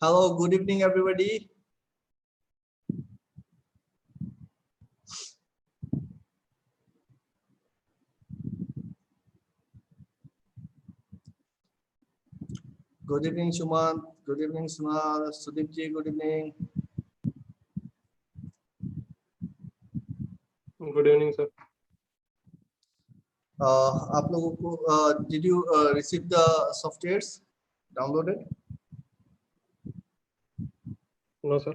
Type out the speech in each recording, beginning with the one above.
Hello, good evening, everybody. Good evening, Shuman. Good evening, Sunal. Sudipji, good evening. Good evening, sir. आप लोगों को did you receive the softwares downloaded? No, sir.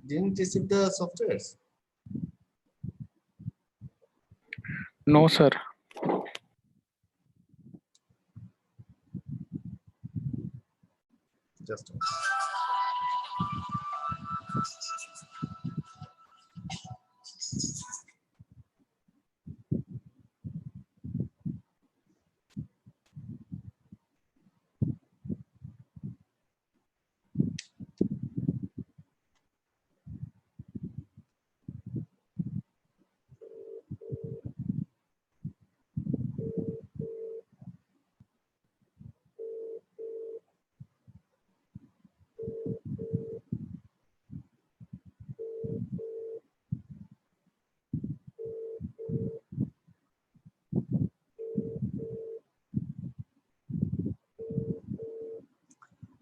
Didn't receive the softwares? No, sir. Just a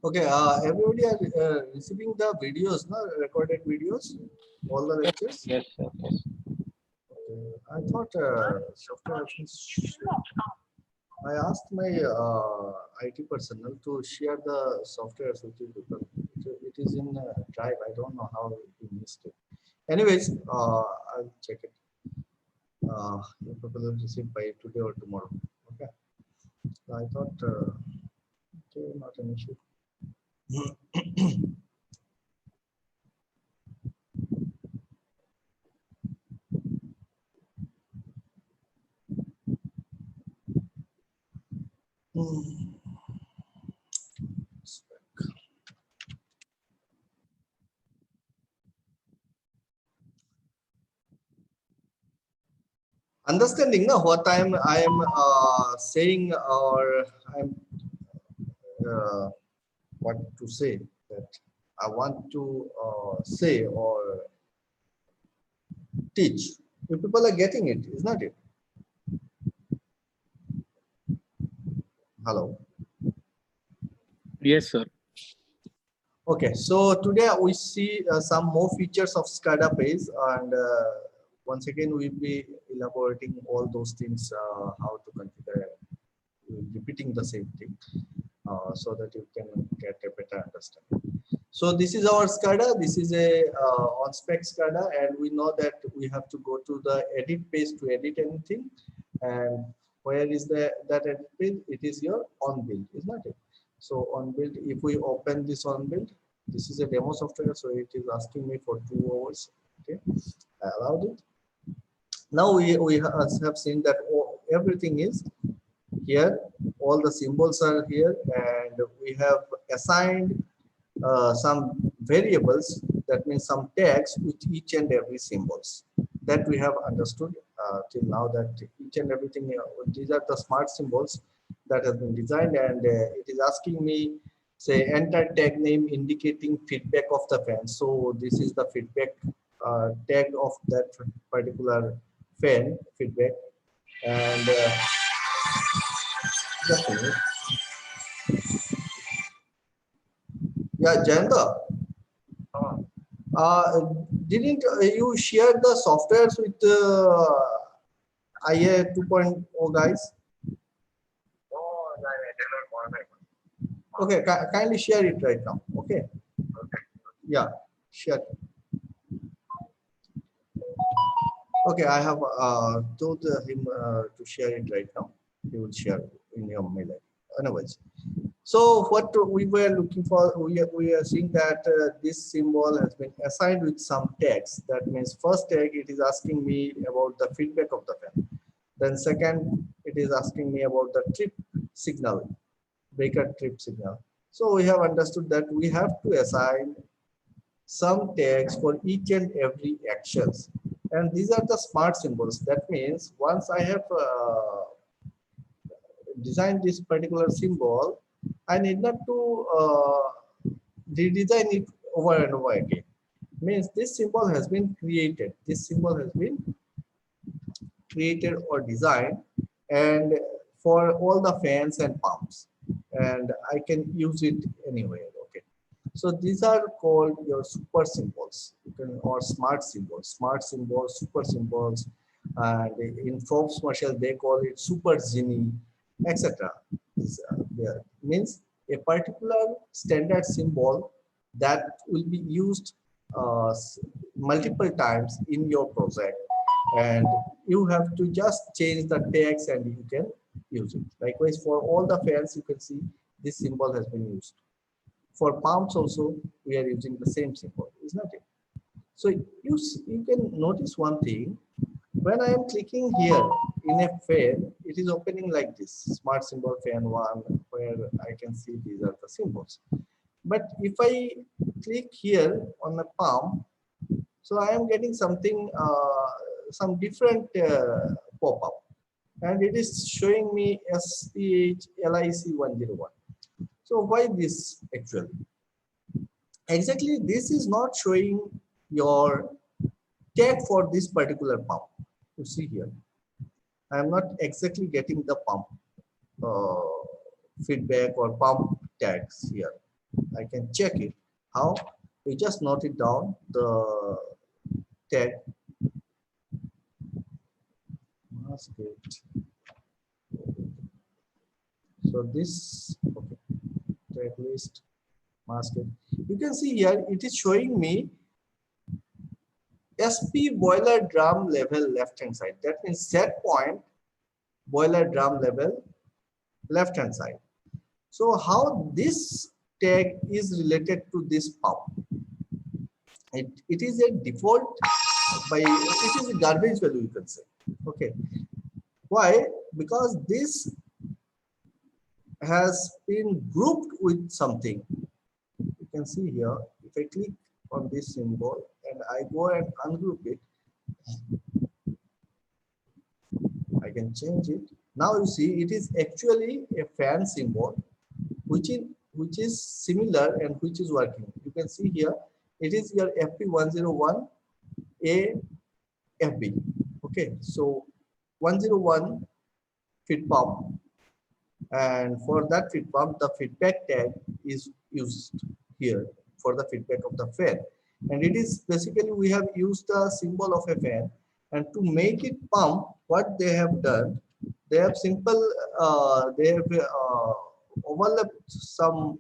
Okay, everybody are receiving the videos, no? Recorded videos, all the lectures. Yes, sir. Yes. Okay. I thought software options. I asked my IT personnel to share the software with you people. It is in Drive. I don't know how we missed it. Anyways, I'll check it. You people will receive by today or tomorrow. Okay. I thought, okay, not an issue. Understanding what I am saying, or I'm what to say that I want to say or teach. You people are getting it, is not it? Hello. Yes, sir. Okay, so today we see some more features of SCADA page, and once again we'll be elaborating all those things, how to configure, repeating the same thing, so that you can get a better understanding. So this is our SCADA. This is a on-spec SCADA, and we know that we have to go to the edit page to edit anything. And where is that edit page? It is your on build, is not it? So on build, if we open this on build, this is a demo software, so it is asking me for 2 hours. Okay, I allowed it. Now we have seen that everything is here. All the symbols are here, and we have assigned some variables, that means some tags with each and every symbols that we have understood till now, that each and everything, these are the smart symbols that has been designed, and it is asking me, say, enter tag name indicating feedback of the fan. So this is the feedback tag of that particular fan feedback. And just a minute. Yeah, Jayanta. didn't you share the softwares with IA 2.0 guys? Okay, kindly share it right now. Okay. Yeah, share. Okay, I have told him to share it right now. He will share in your mail. Anyways, so what we were looking for, we are seeing that this symbol has been assigned with some text. That means first tag, it is asking me about the feedback of the fan. Then second, it is asking me about the trip signal, breaker trip signal. So we have understood that we have to assign some tags for each and every actions. And these are the smart symbols. That means once I have designed this particular symbol, I need not to redesign it over and over again. Means this symbol has been created. This symbol has been created or designed, and for all the fans and pumps, and I can use it anywhere. Okay, so these are called your super symbols, or smart symbols, super symbols, and in Forbes Marshall they call it super genie, etc. There means a particular standard symbol that will be used multiple times in your project, and you have to just change the text and you can use it. Likewise, for all the fans, you can see this symbol has been used. For pumps also, we are using the same symbol, isn't it? So you can notice one thing. When I am clicking here in a fan, it is opening like this, smart symbol fan 1, where I can see these are the symbols. But if I click here on the pump, so I am getting something, some different pop-up, and it is showing me SCHLIC 101. So why this actually? Exactly, this is not showing your tag for this particular pump. You see here, I am not exactly getting the pump feedback or pump tags here. I can check it. How? We just note it down, the tag mask it. So this, okay, tag list mask it. You can see here it is showing me SP boiler drum level left hand side. That means set point boiler drum level left hand side. So how this tag is related to this pump? It is a default it is a garbage value, you can say. Okay. Why? Because this has been grouped with something. You can see here, if I click on this symbol and I go and ungroup it, I can change it. Now you see it is actually a fan symbol which is similar and which is working. You can see here it is your FP101 A FB. Okay, so 101 feed pump, and for that feed pump the feedback tag is used here for the feedback of the fan, and it is basically we have used the symbol of a fan, and to make it pump, what they have done, they have they have overlapped some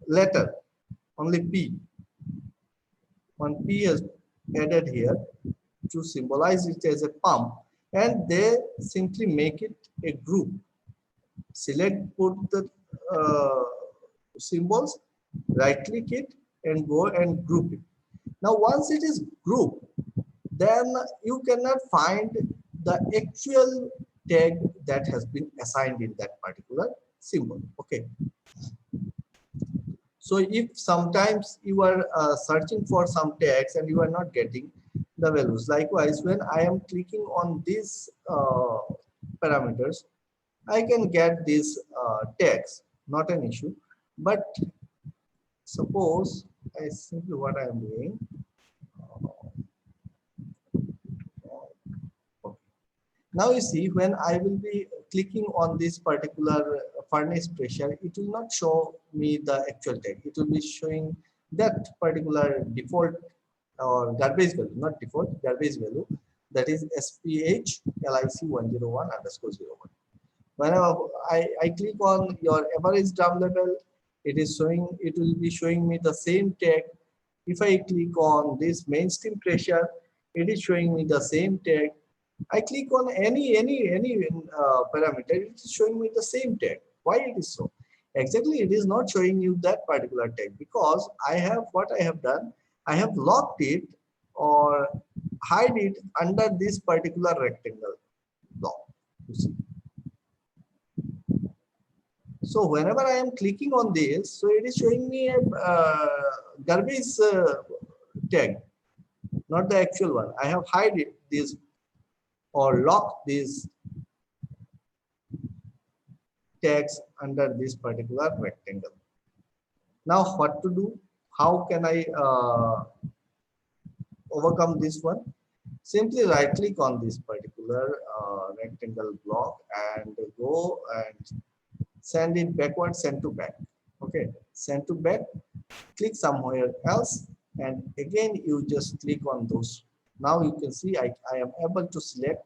letter, only P. One P is added here to symbolize it as a pump, and they simply make it a group. Select, put the symbols, right click it and go and group it. Now once it is grouped, then you cannot find the actual tag that has been assigned in that particular symbol. Okay. So if sometimes you are searching for some tags and you are not getting the values, likewise when I am clicking on these parameters, I can get these tags, not an issue. But suppose I simply what I am doing. Okay. Now you see when I will be clicking on this particular furnace pressure, it will not show me the actual tag. It will be showing that particular default or garbage value, not default, garbage value, that is SPH LIC101 underscore 01. Whenever I click on your average drum level, it will be showing me the same tag. If I click on this mainstream pressure, it is showing me the same tag. I click on any parameter, it is showing me the same tag. Why it is so? Exactly, it is not showing you that particular tag because what I have done, I have locked it or hide it under this particular rectangle block. You see. So whenever I am clicking on this, so it is showing me a garbage tag, not the actual one. I have hide it, this or lock these tags under this particular rectangle. Now what to do? How can I overcome this one? Simply right click on this particular rectangle block and go and send it backward, send to back. Okay, send to back, click somewhere else, and again you just click on those. Now you can see I am able to select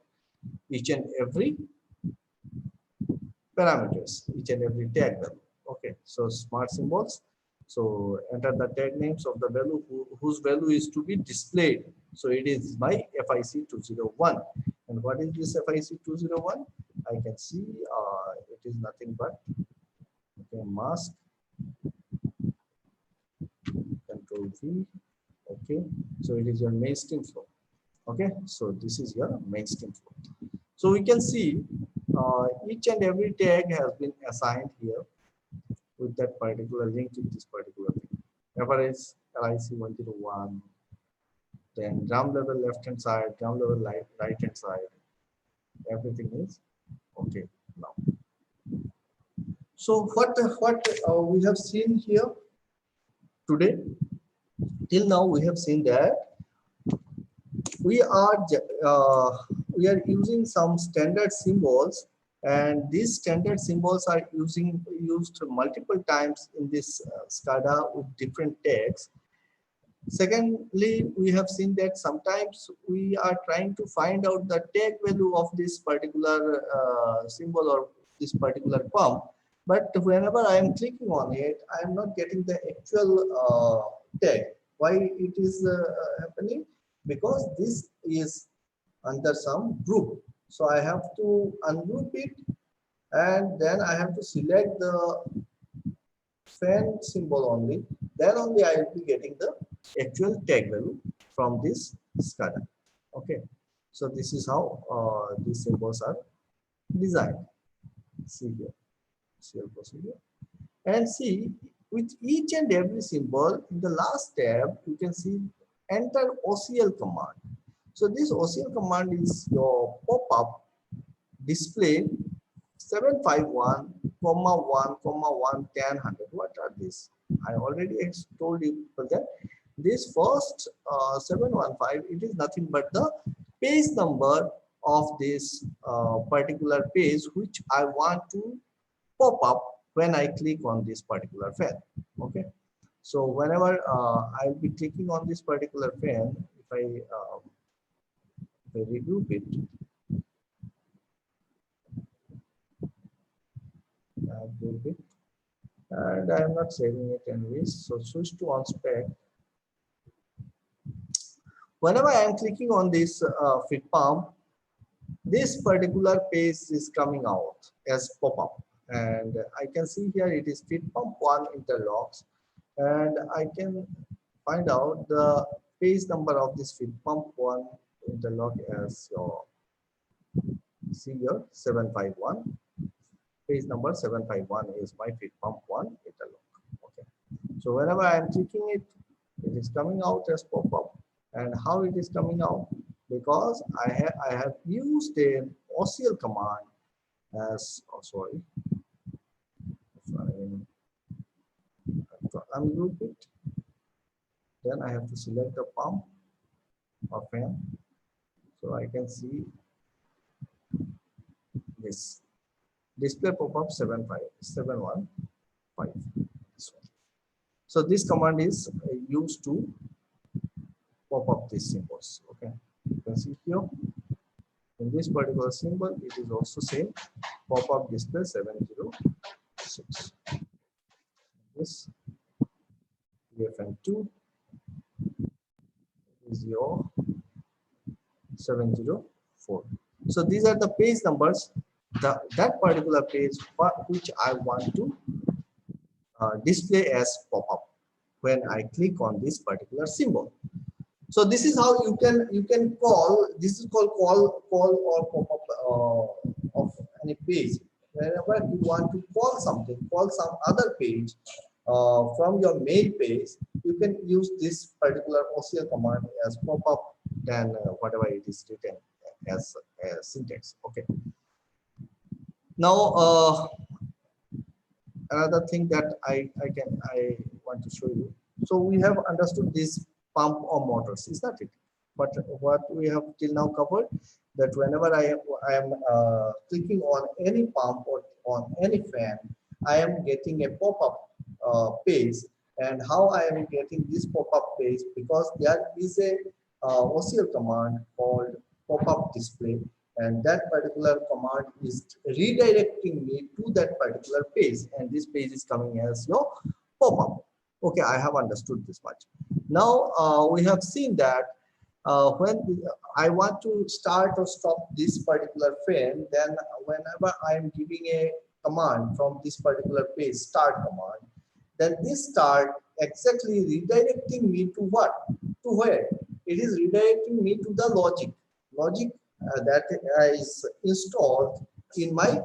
each and every parameters, each and every tag value. Okay, so smart symbols. So enter the tag names of the value whose value is to be displayed. So it is my FIC 201. And what is this FIC 201? I can see it is nothing but mask, control V. Okay, so it is your mainstream flow. Okay, so this is your mainstream flow. So we can see each and every tag has been assigned here with that particular link to this particular thing. Average LIC101, then drum level left hand side, drum level right hand side. Everything is okay now. So what we have seen here today, till now we have seen that we are using some standard symbols, and these standard symbols are used multiple times in this SCADA with different tags. Secondly, we have seen that sometimes we are trying to find out the tag value of this particular symbol or this particular pump, but whenever I am clicking on it, I am not getting the actual tag. Why it is happening? Because this is under some group. So I have to ungroup it, and then I have to select the fan symbol only. Then only I will be getting the actual tag value from this SCADA. Okay. So this is how these symbols are designed. See here, serial procedure. And see, with each and every symbol in the last tab, you can see enter OCL command. So this OCL command is your pop-up display 751, 1, 1, 10, 100. What are these? I already told you that this first 715, it is nothing but the page number of this particular page which I want to pop up when I click on this particular fan. Okay. So whenever I'll be clicking on this particular fan, if I regroup it, and I am not saving it anyways. So switch to on spec. Whenever I am clicking on this fit pump, this particular page is coming out as pop-up, and I can see here it is fit pump 1 interlocks, and I can find out the page number of this fit pump 1 interlock as your, see here, 751. Page number 751 is my fit pump 1 interlock. Okay. So whenever I am clicking it, it is coming out as pop-up. And how it is coming out? Because I have used an OCL command as, oh sorry, ungroup it. Then I have to select the pump or fan. So I can see this display pop-up 715. This one. So this command is used to pop up these symbols. Okay, you can see here in this particular symbol, it is also same pop up display 706. This EFN2 is your 704. So these are the page numbers, that particular page which I want to display as pop-up when I click on this particular symbol. So this is how you can call. This is called call or pop-up of any page. Whenever you want to call something, call some other page from your main page, you can use this particular OCL command as pop-up than whatever it is written as syntax. Okay. Now another thing that I want to show you. So we have understood this pump or motors, is that it? But what we have till now covered, that whenever I am clicking on any pump or on any fan, I am getting a pop-up page. And how I am getting this pop-up page, because there is a OCL command called pop-up display, and that particular command is redirecting me to that particular page, and this page is coming as your pop-up. Okay, I have understood this much. Now we have seen that when I want to start or stop this particular fan, then whenever I am giving a command from this particular page, start command, then this start exactly redirecting me to what? To where? It is redirecting me to the logic that is installed in my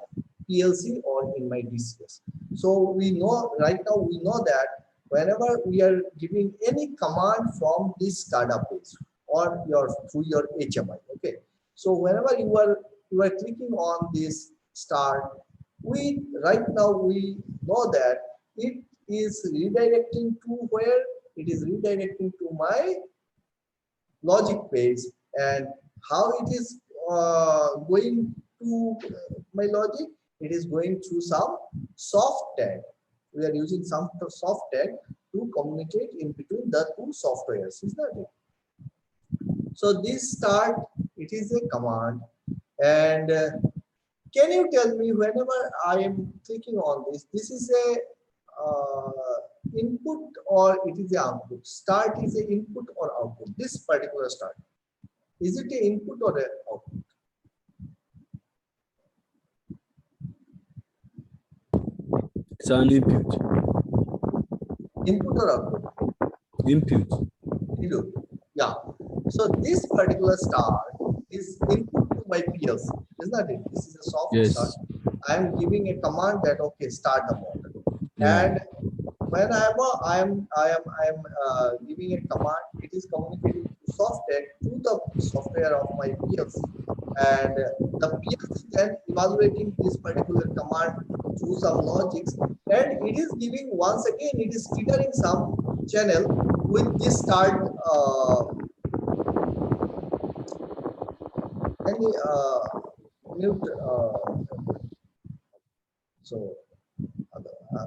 PLC or in my DCS. So we know right now, we know that whenever we are giving any command from this SCADA page or through your HMI, okay. So whenever you are clicking on this start, right now we know that it is redirecting to where? It is redirecting to my logic page. And how it is going to my logic? It is going through some soft tag. We are using some soft tag to communicate in between the two softwares. Is that it? So this start, it is a command. And can you tell me, whenever I am clicking on this is a input or it is a output? Start is a input or output? This particular start, is it an input or an output? It's an input. Input or output? Input. Input. Yeah. So this particular start is input to my PLC, is not it? This is a soft start. I am giving a command that okay, start the motor. Yeah. And whenever I am giving a command, it is communicating to software, to the software of my PLC, and the PLC then evaluating this particular command through some logics, and it is giving, once again, it is triggering some channel with this start. Any mute. So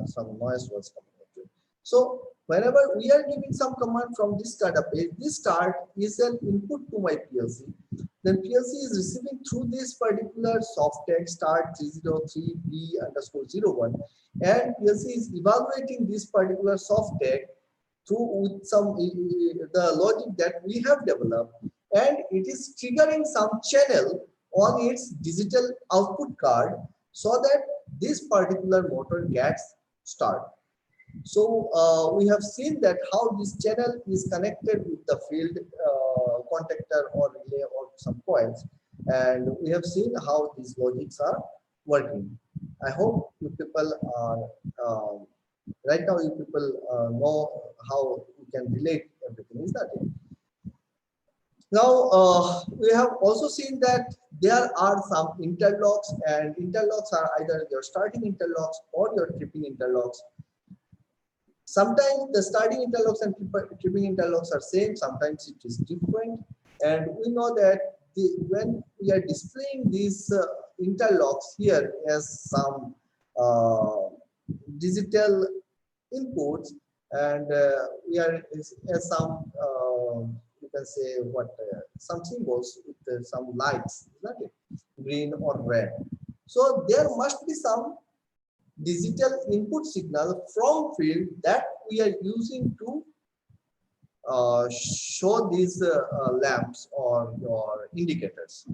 some noise was coming into it. So whenever we are giving some command from this SCADA page, this start is an input to my PLC. Then PLC is receiving through this particular soft tag start 303B_01, and PLC is evaluating this particular soft tag through with some the logic that we have developed, and it is triggering some channel on its digital output card so that this particular motor gets started. So we have seen that how this channel is connected with the field contactor or relay or some coils, and we have seen how these logics are working. I hope you people are right now. You people know how you can relate everything. Is that it? Now we have also seen that there are some interlocks, and interlocks are either your starting interlocks or your tripping interlocks. Sometimes the starting interlocks and tripping interlocks are same, sometimes it is different. And we know that when we are displaying these interlocks here as some digital inputs, and we are as some you can say what some symbols with some lights, isn't it? Green or red. So there must be some digital input signal from field that we are using to show these lamps or your indicators.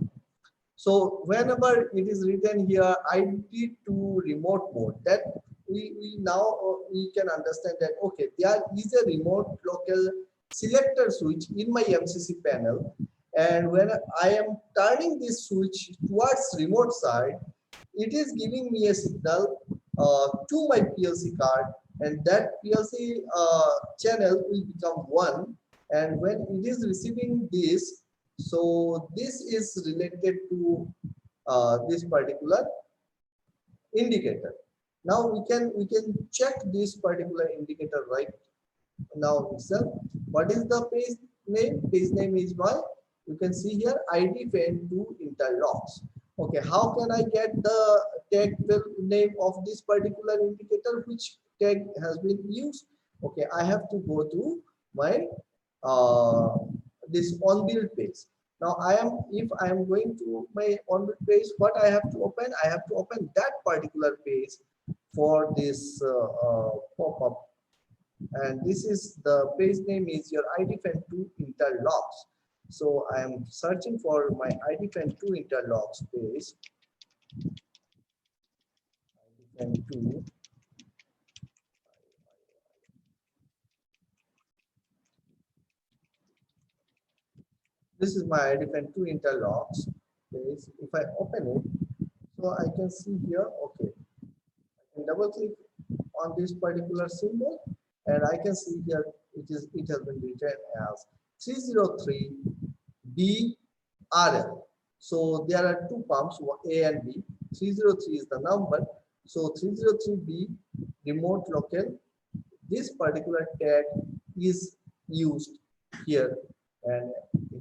So whenever it is written here ID to remote mode, that we now we can understand that okay, there is a remote local selector switch in my MCC panel, and when I am turning this switch towards remote side, it is giving me a signal to my PLC card, and that PLC channel will become one, and when it is receiving this, so this is related to this particular indicator. Now we can check this particular indicator right now itself. What is the page name? Page name is my, you can see here, ID fan to Interlocks. Okay, how can I get the tag name of this particular indicator? Which tag has been used? Okay, I have to go to my this on build page. Now if I am going to my on build page, what I have to open? I have to open that particular page for this pop-up, and this is the page name is your IDFan2 Interlocks. So I am searching for my IDFan2 Interlocks page. IDFan2. This is my IDFan2 Interlocks page. If I open it, so I can see here, okay, I can double click on this particular symbol, and I can see here it has been written as 303 BRL. So there are two pumps, A and B. 303 is the number. So 303B remote local. This particular tag is used here, and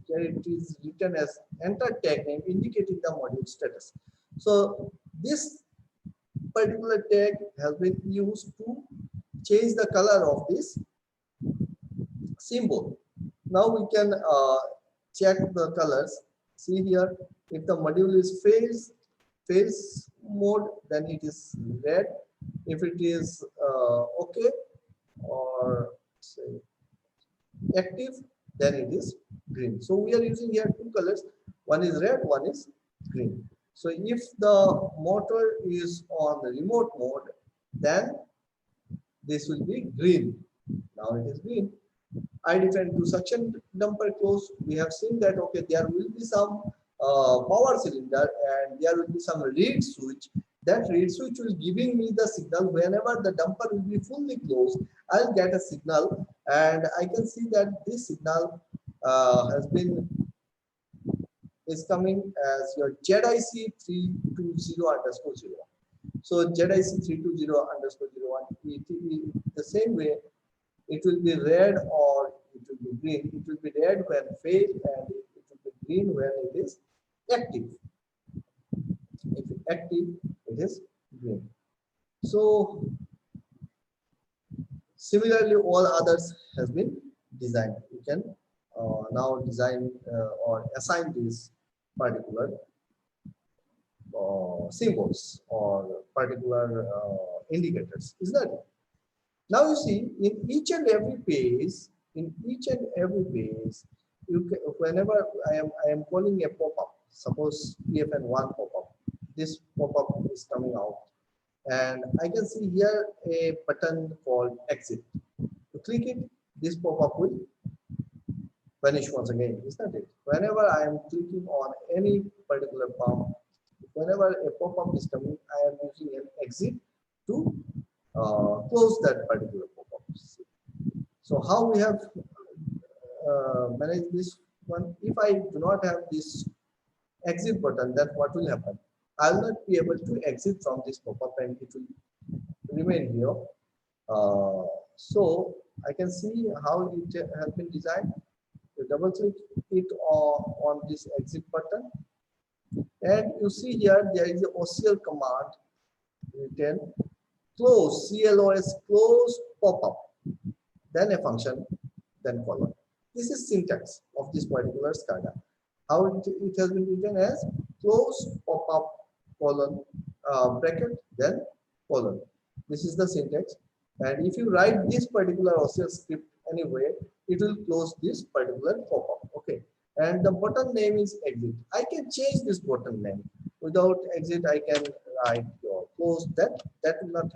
here it is written as enter tag name indicating the module status. So this particular tag has been used to change the color of this symbol. Now we can check the colors. See here, if the module is phase mode, then it is red. If it is okay or say active, then it is green. So we are using here two colors. One is red, one is green. So if the motor is on the remote mode, then this will be green. Now it is green. IDFan2 suction dumper close. We have seen that okay, there will be some power cylinder and there will be some reed switch. That reed switch will giving me the signal whenever the dumper will be fully closed. I'll get a signal, and I can see that this signal is coming as your ZIC320_01. So ZIC320_01. The same way, it will be red or it will be green. It will be red when failed, and it will be green when it is active. If it's active, it is green. So similarly, all others has been designed. You can now design or assign these particular symbols or particular indicators. Is that it? Now you see, in each and every page, you can, whenever I am calling a pop-up, suppose PFN1 pop-up, this pop-up is coming out, and I can see here a button called exit. To click it, this pop-up will vanish once again, isn't it? Whenever I am clicking on any particular pump, whenever a pop-up is coming, I am using an exit to close that particular pop-up. So how we have managed this one? If I do not have this exit button, then what will happen? I will not be able to exit from this pop-up, and it will remain here. So I can see how it has been designed. You double click it on this exit button, and you see here there is a OCL command written close, CLOS, close pop-up. then a function, then colon. This is syntax of this particular SCADA. How it has been written as close pop-up colon bracket, then colon. This is the syntax. And if you write this particular OCL script anyway, it will close this particular pop-up. Okay. And the button name is exit. I can change this button name. Without exit, I can write your close. That will not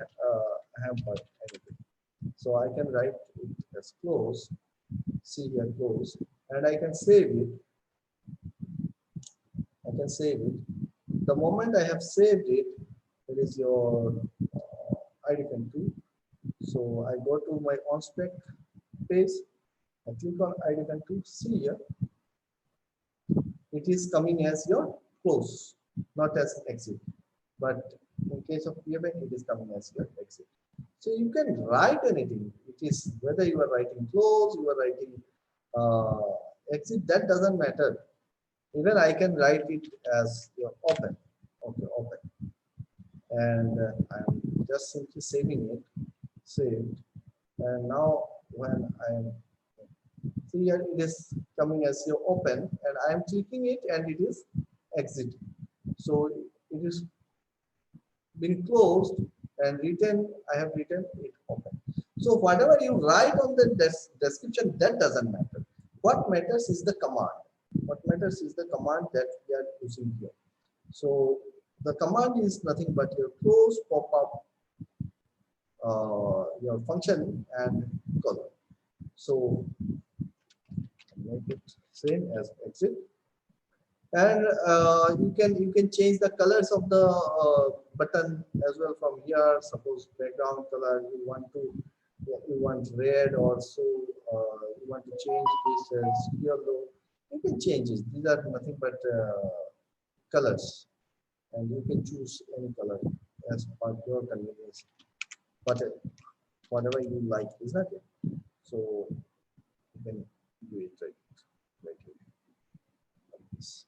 hamper anything. So I can write it as close. See here, close, and I can save it. I can save it. The moment I have saved it, it is your ID2. So I go to my on-spec page. I click on ID2. See here, it is coming as your close, not as exit. But in case of PMA, it is coming as your exit. So you can write anything. It is whether you are writing close, you are writing exit, that doesn't matter. Even I can write it as your open. Okay, open. And I'm just simply saving it. Saved. And now when I'm see here, it is coming as your open, and I'm clicking it, and it is exit. So it is been closed and written. I have written it open. So whatever you write on the description, that doesn't matter. What matters is the command. What matters is the command that we are using here. So the command is nothing but your close pop-up, your function and color. So make it same as exit. And you can change the colors of the button as well from here. Suppose background color you want red, or so you want to change this as yellow. You can change it. These are nothing but colors, and you can choose any color as per your convenience. But whatever you like, is that it? So you can do it like this.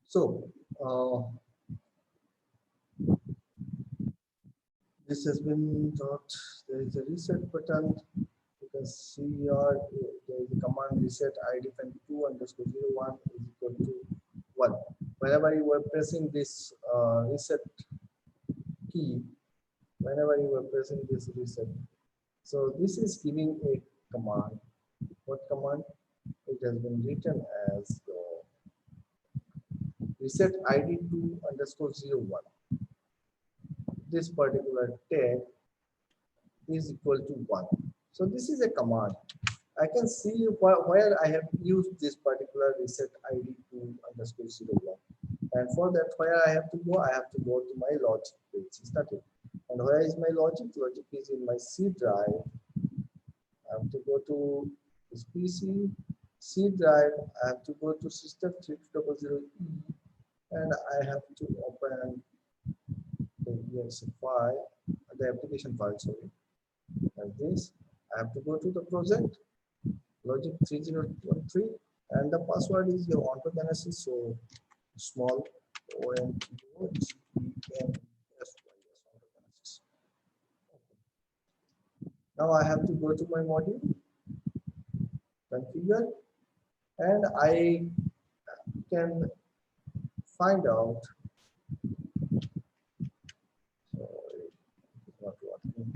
So this has been taught. There is a reset button. You can see here there is a command reset ID2_01 is equal to 1. Whenever you are pressing this reset key, whenever you are pressing this reset, so this is giving a command. What command? It has been written as reset ID2_01. This particular tag is equal to 1. So this is a command. I can see where I have used this particular reset ID2_01. And for that, where I have to go to my logic page. Is that it? And where is my logic? Logic is in my C drive. I have to go to this PC, C drive. I have to go to system 300E, and I have to open the exe file, the application file, sorry, like this. I have to go to the project, logic 3013, and the password is your ontogenesis, so small ONTOGENESYS. Now I have to go to my module, configure, and I can find out. Sorry, it's not working.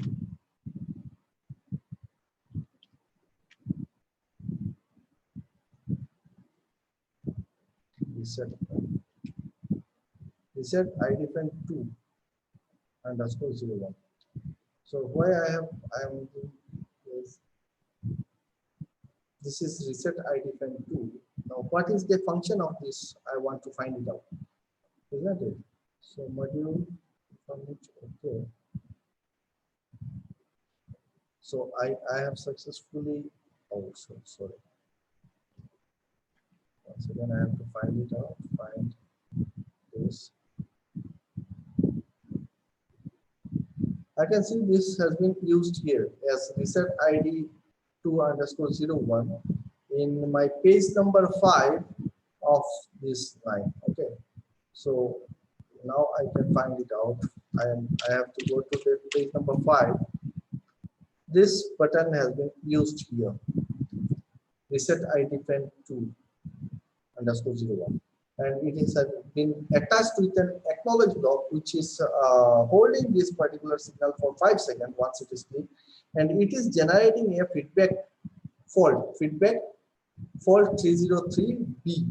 Reset ID2_01. So why I am doing this is reset ID2. Now what is the function of this? I want to find it out. Isn't it? So module from which, okay. So I have successfully, oh sorry. Once again I have to find it out, find this. I can see this has been used here as reset ID 2_01 in my page number 5 of this line. Okay, so now I can find it out. I have to go to the page number 5. This button has been used here. Reset ID pen 2_01, and it has been attached with an acknowledge block which is holding this particular signal for 5 seconds once it is clicked, and it is generating a feedback fault 303B,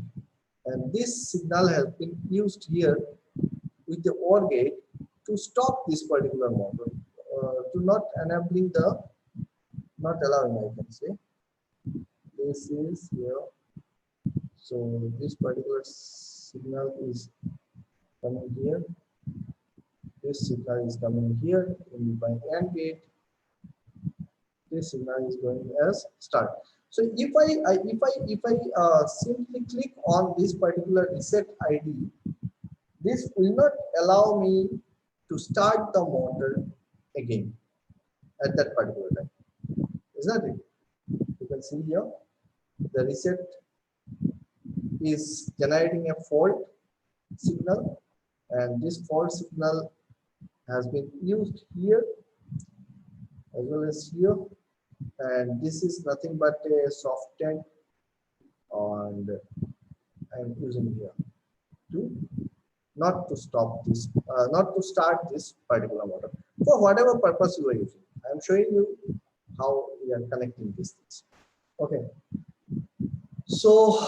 and this signal has been used here with the OR gate to stop this particular motor, to not enabling the, not allowing, I can say. This is here. So this particular signal is coming here. This signal is coming here in my AND gate. This signal is going as start. So if I simply click on this particular reset ID, this will not allow me to start the motor again at that particular time. Isn't it? You can see here the reset is generating a fault signal, and this fault signal has been used here as well as here, and this is nothing but a soft tag, and I'm using here to not to stop this, not to start this particular motor for whatever purpose you are using. I'm showing you how we are connecting these things. Okay, so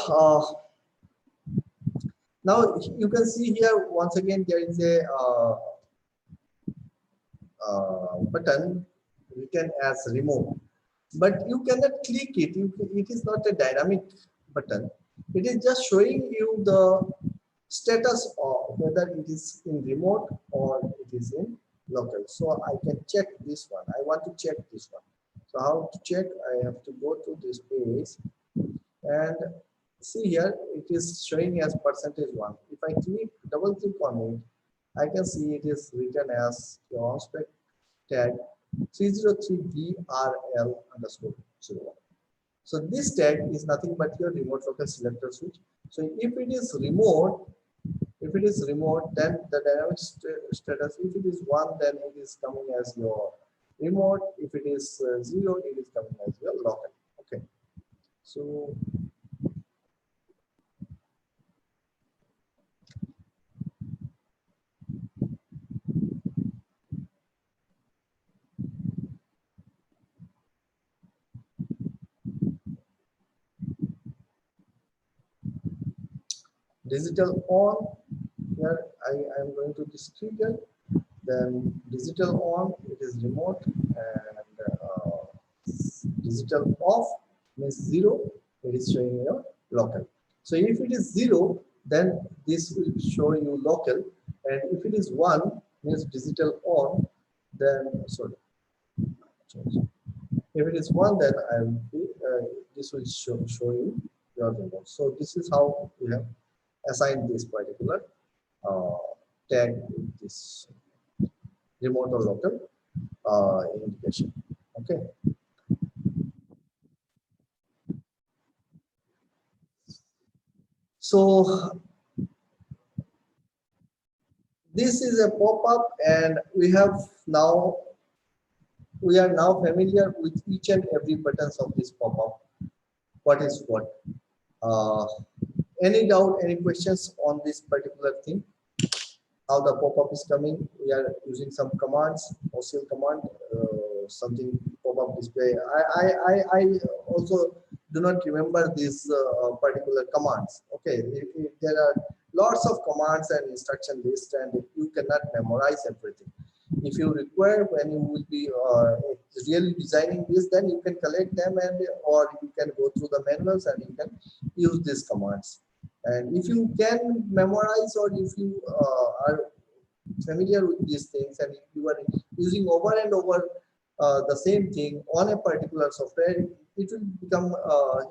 now you can see here once again there is a button written as remote, but you cannot click it. It is not a dynamic button. It is just showing you the status of whether it is in remote or it is in local. So I can check this one. I want to check this one. So how to check? I have to go to this page and see here it is showing as %1. If I double click on it, I can see it is written as your spec tag 303BRL_01. So this tag is nothing but your remote local selector switch. So if it is remote, then the dynamic status, if it is 1, then it is coming as your remote. If it is 0, it is coming as your local. Okay. So digital on, here I am going to this trigger, then digital on, it is remote, and digital off means 0, it is showing your local. So if it is 0, then this will show you local, and if it is 1 means digital on, then sorry, if it is 1, then I will be, this will show you your remote. So this is how we have assigned this particular tag with this remote or local indication. Okay. So this is a pop-up, and we are now familiar with each and every buttons of this pop-up. What is what? Any doubt, any questions on this particular thing? How the pop-up is coming? We are using some commands, OCL command, something pop-up display. I also do not remember these particular commands. Okay, there are lots of commands and instruction list, and you cannot memorize everything. If you require, when you will be really designing this, then you can collect them, and or you can go through the manuals and you can use these commands. And if you can memorize, or if you are familiar with these things, and if you are using over and over the same thing on a particular software, it will become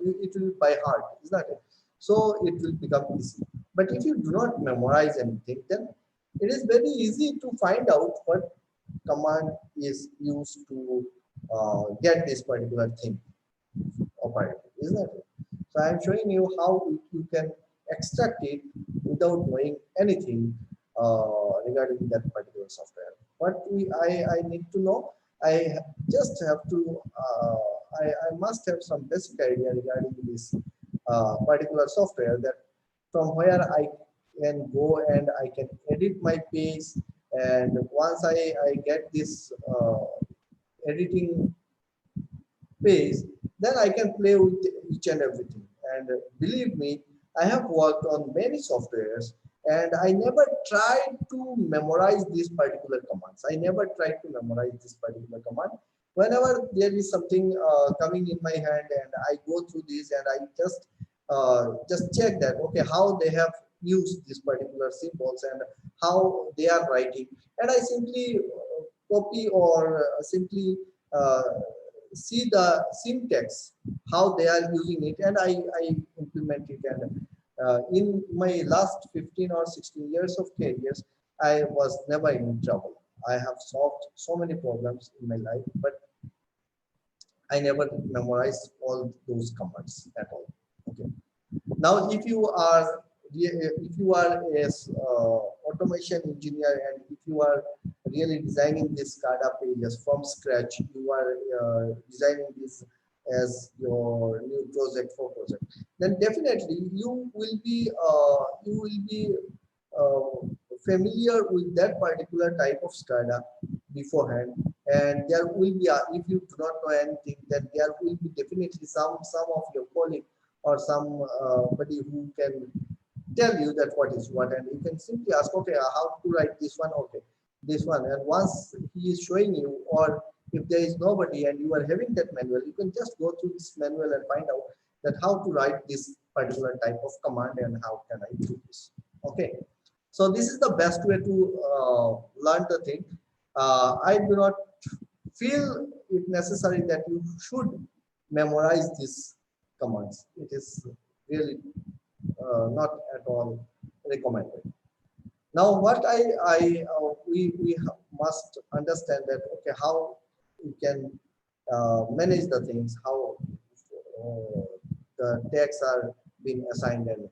it will be by heart, is not it? So it will become easy. But if you do not memorize anything, then it is very easy to find out what command is used to get this particular thing operated, isn't it? So I'm showing you how you can extract it without knowing anything regarding that particular software. I need to know, I just have to, I must have some basic idea regarding this particular software, that from where I can go and I can edit my page. And once I get this editing page, then I can play with each and everything. And believe me, I have worked on many softwares and I never tried to memorize these particular commands. I never tried to memorize this particular command. Whenever there is something coming in my hand and I go through this and I just check that, okay, how they have used these particular symbols and how they are writing. And I simply copy or simply uh, see the syntax, how they are using it, and I implement it. And in my last 15 or 16 years of careers, I was never in trouble. I have solved so many problems in my life, but I never memorized all those commands at all. Okay. Now, if you are as automation engineer and if you are really designing this SCADA pages from scratch, you are designing this as your new project for project, then definitely you will be familiar with that particular type of SCADA beforehand. And there will be if you do not know anything, then there will be definitely some of your colleague or somebody who can tell you that what is what, and you can simply ask, okay, how to write this one, okay, this one. And once he is showing you, or if there is nobody and you are having that manual, you can just go through this manual and find out that how to write this particular type of command and how can I do this. Okay, so this is the best way to learn the thing. I do not feel it necessary that you should memorize these commands. It is really not at all recommended. Now, what we must understand that, okay, how we can manage the things, how the tags are being assigned and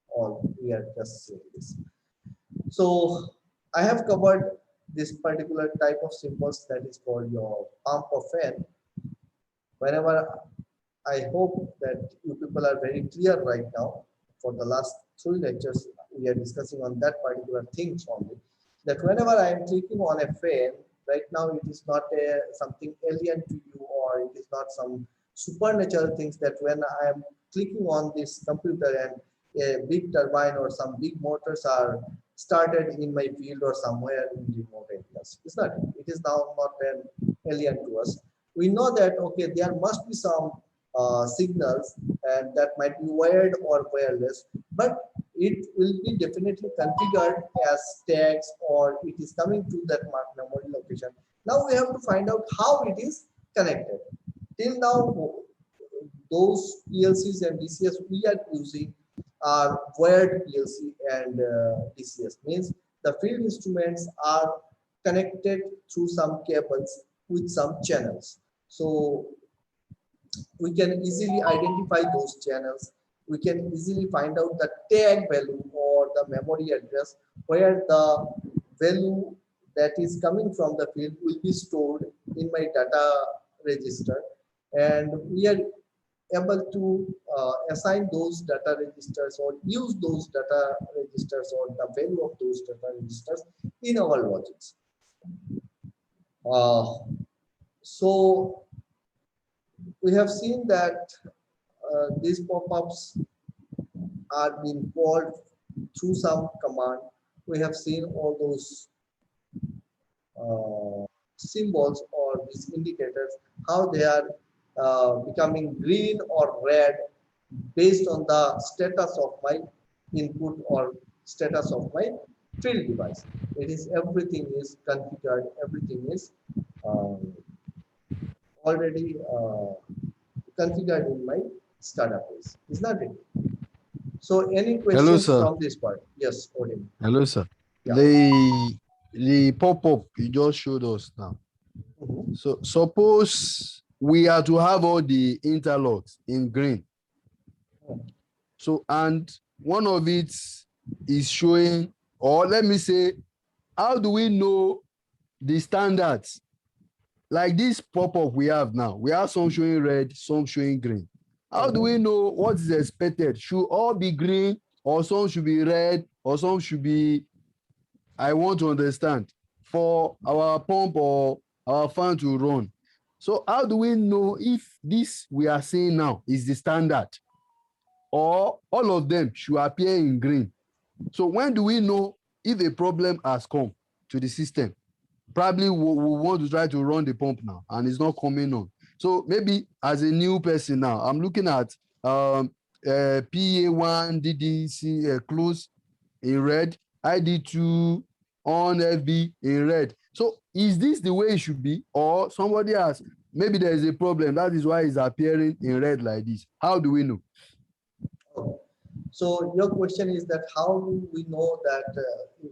all. We are just seeing this. So I have covered this particular type of symbols, that is called your pump or fan. Whenever, I hope that you people are very clear right now. For the last 3 lectures, we are discussing on that particular things only. That whenever I am clicking on a fan, right now it is not something alien to you, or it is not some supernatural things that when I am clicking on this computer and a big turbine or some big motors are started in my field or somewhere in remote areas. It's not. It is now not an alien to us. We know that, okay, there must be some signals, and that might be wired or wireless, but it will be definitely configured as tags, or it is coming to that memory location. Now we have to find out how it is connected. Till now, those PLCs and DCS we are using are wired PLC and DCS, means the field instruments are connected through some cables with some channels. So we can easily identify those channels. We can easily find out the tag value or the memory address where the value that is coming from the field will be stored in my data register. And we are able to assign those data registers or use those data registers or the value of those data registers in our logics. So we have seen that these pop-ups are being called through some command. We have seen all those symbols or these indicators, how they are becoming green or red based on the status of my input or status of my field device. It is, everything is configured, everything is already configured in my SCADA page. Is that it? So any questions sir. from this part? Yes, Odin. Hello, sir. Yeah. The the pop-up you just showed us now. Mhm. So suppose we are to have all the interlocks in green. So, and one of it is showing, or let me say, how do we know the standards? Like this pop-up we have now, we have some showing red, some showing green. How do we know what is expected? Should all be green, or some should be red, or some should be, I want to understand, for our pump or our fan to run. So how do we know if this we are seeing now is the standard, or all of them should appear in green? So when do we know if a problem has come to the system? Probably we want to try to run the pump now and it's not coming on. So maybe as a new person now, I'm looking at PA1 DDC close in red, ID2 on FB in red. So is this the way it should be, or somebody has, maybe there is a problem, that is why it's appearing in red like this? How do we know? Okay. So your question is that how do we know that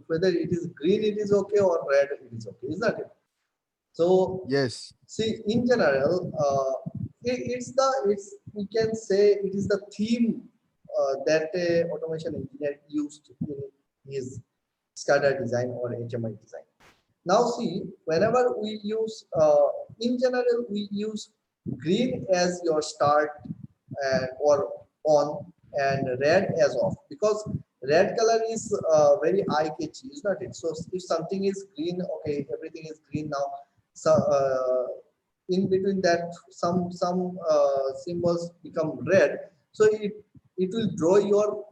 whether it is green it is okay or red it is okay, is that it? So Yes. see, in general, it's we can say it is the theme that automation engineer used in his SCADA design or HMI design. Now see, whenever we use, in general, we use green as your start or on, and red as off, because red color is very eye-catchy, is not it? So if something is green, okay, everything is green now. So in between that, some symbols become red, so it will draw your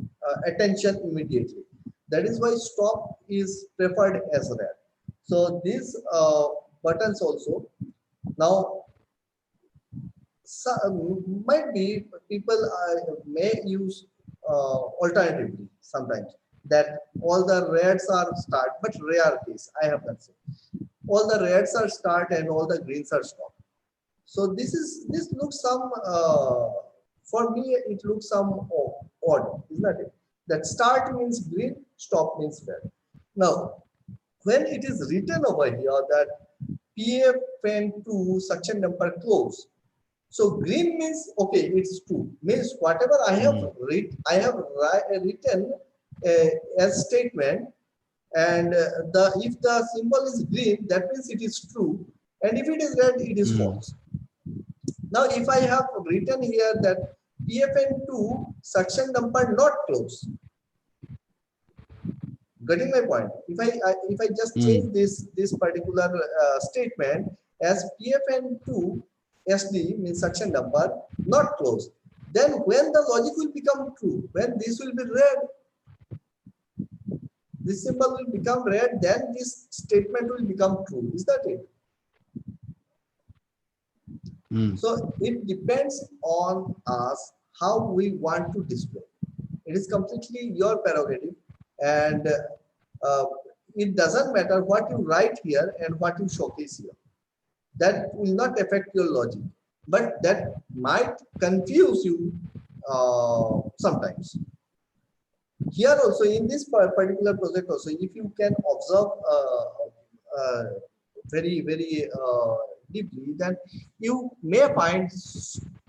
attention immediately. That is why stop is preferred as red. So these buttons also now, so, might be people may use alternatively sometimes, that all the reds are start, but rare case I have done so. All the reds are start and all the greens are stop. So this looks some for me it looks some odd, isn't it? That start means green, stop means red. Now when it is written over here that PFN2 suction number close, so green means okay, it's true. Means whatever I have written as statement, and if the symbol is green, that means it is true, and if it is red, it is false. Now, if I have written here that PFN2 suction number not close, getting my point? If I just change this particular statement as PFN2 SD means suction number not closed, then when the logic will become true, when this will be red, this symbol will become red, then this statement will become true. Is that it? So it depends on us how we want to display. It is completely your prerogative, and it doesn't matter what you write here and what you showcase here. That will not affect your logic, but that might confuse you sometimes. Here also in this particular project also, if you can observe very deeply, then you may find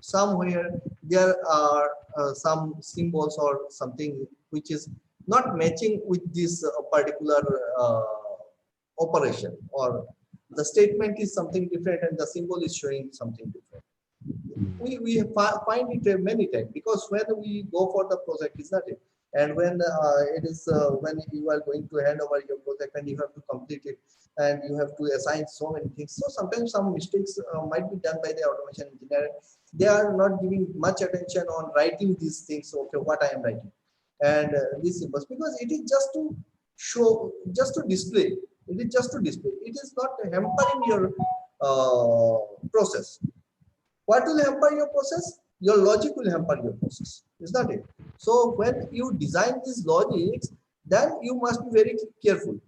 somewhere there are some symbols or something which is not matching with this particular operation, or the statement is something different and the symbol is showing something different. We find it many times, because when we go for the project, is not it? And when it is when you are going to hand over your project and you have to complete it and you have to assign so many things, so sometimes some mistakes might be done by the automation engineer. They are not giving much attention on writing these things. Okay, what I am writing and these symbols, because it is just to show, just to display. It is just to display. It is not hampering your process. What will hamper your process? Your logic will hamper your process. Is that it? So when you design these logics, then you must be very careful.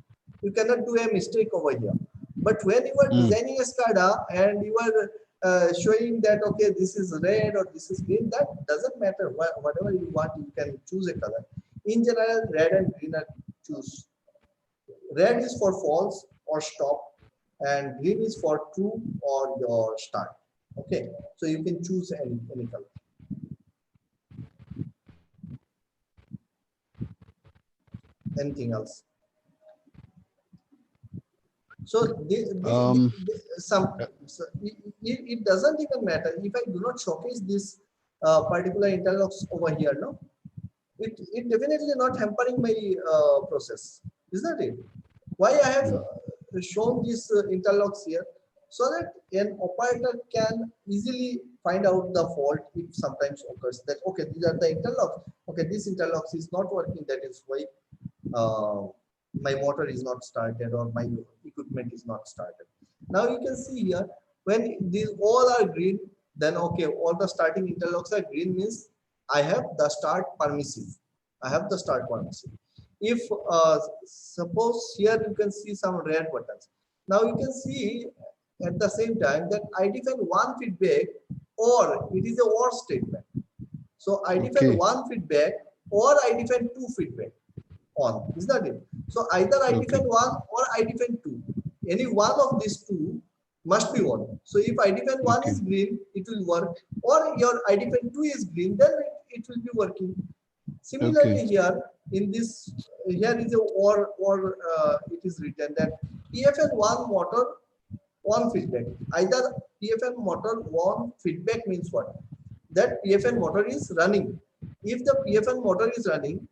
You cannot do a mistake over here. But when you are designing a SCADA and you are showing that, okay, this is red or this is green, that doesn't matter. Whatever you want, you can choose a color. In general, red and green are choose red is for false or stop, and green is for true or your start. Okay, so you can choose any color. Anything else? So it doesn't even matter if I do not showcase this particular interlocks over here. No, it definitely not hampering my process, isn't it? Why I have shown these interlocks here, so that an operator can easily find out the fault if sometimes occurs. That okay, these are the interlocks. Okay, this interlocks is not working. That is why my motor is not started or my equipment is not started. Now you can see here when these all are green, then okay, all the starting interlocks are green means I have the start permissive. I have the start permissive. If suppose here you can see some red buttons. Now you can see at the same time that I define one feedback or it is a or statement. So I define one feedback or I define two feedback on. Is that it? So either I define one or I define two. Any one of these two must be on. So if I define one is green, it will work. Or your I define two is green, then it will be working. Similarly here in this, here is a or it is written that PFN one motor one feedback. Either PFN motor one feedback means what? That PFN motor is running. If the PFN motor is running,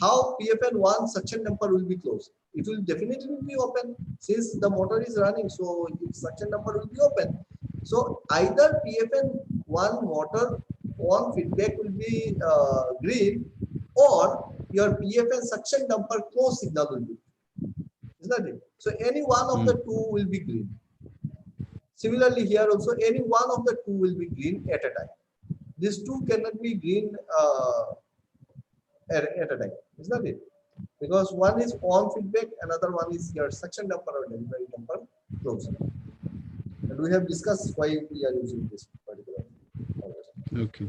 how PFN1 suction number will be closed? It will definitely be open since the motor is running. So suction number will be open. So either PFN1 motor on feedback will be green or your PFN suction number close signal will be. Isn't it? So any one of the two will be green. Similarly here also any one of the two will be green at a time. These two cannot be green at a time, is that it? Because one is on feedback, another one is your suction damper or delivery damper close. And we have discussed why we are using this particular. Okay.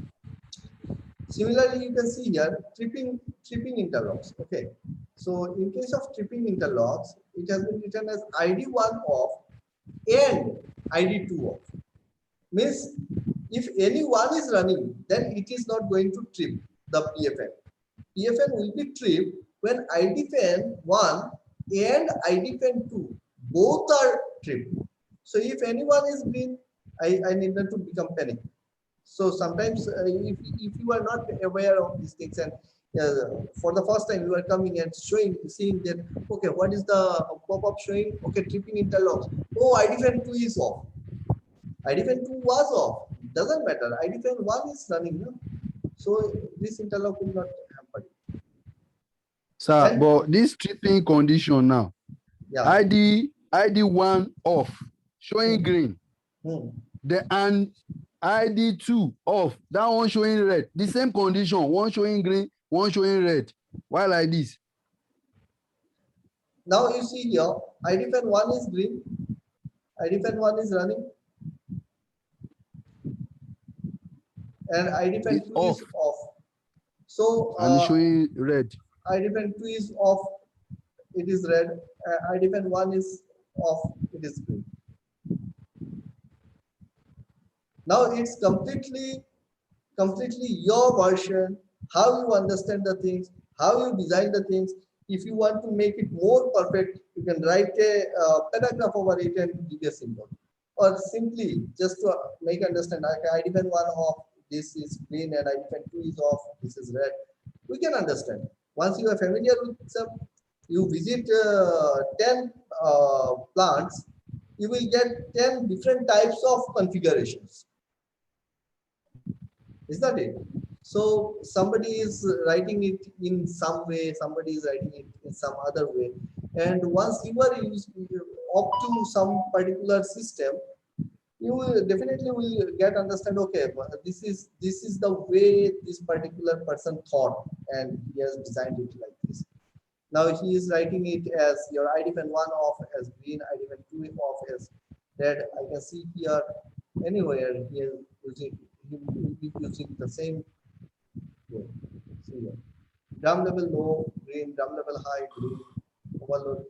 Similarly, you can see here tripping interlocks. Okay. So in case of tripping interlocks, it has been written as ID1 off and ID2 off. Means if any one is running, then it is not going to trip the PFN. PFN will be tripped when IDFN 1 and IDFN 2 both are tripped. So if anyone is green, I need not to become panic. So sometimes if you are not aware of these things and for the first time you are coming and seeing that okay, what is the pop-up showing? Okay, tripping interlocks. Oh, IDFN 2 is off. IDFN 2 was off. Doesn't matter. IDFN 1 is running. No? So this interlock will not hamper it. Sir, but this tripping condition now, yeah. ID1 off, showing green. And ID2 off, that one showing red. The same condition, one showing green, one showing red. Why like this? Now you see here, IDFN 1 is green, IDFN 1 is running, and IDFN 2 is off. So and showing red. IDFN 2 is off, it is red. IDFN 1 is off, it is green. Now it's completely your version, how you understand the things, how you design the things. If you want to make it more perfect, you can write a paragraph over it and give a symbol. Or simply just to make understand, like IDFN 1 off, this is green, and IDFN 2 is off, this is red. We can understand. Once you are familiar with some, you visit 10 plants, you will get 10 different types of configurations. Is that it? So somebody is writing it in some way, somebody is writing it in some other way. And once you are up to some particular system, you will definitely will get understand, okay, this is the way this particular person thought and he has designed it like this. Now he is writing it as your IDFN 1 off as green, IDFN 2 off as red. I can see here anywhere he is using, he will be using the same way. See here. Drum level low, green, drum level high, green, overload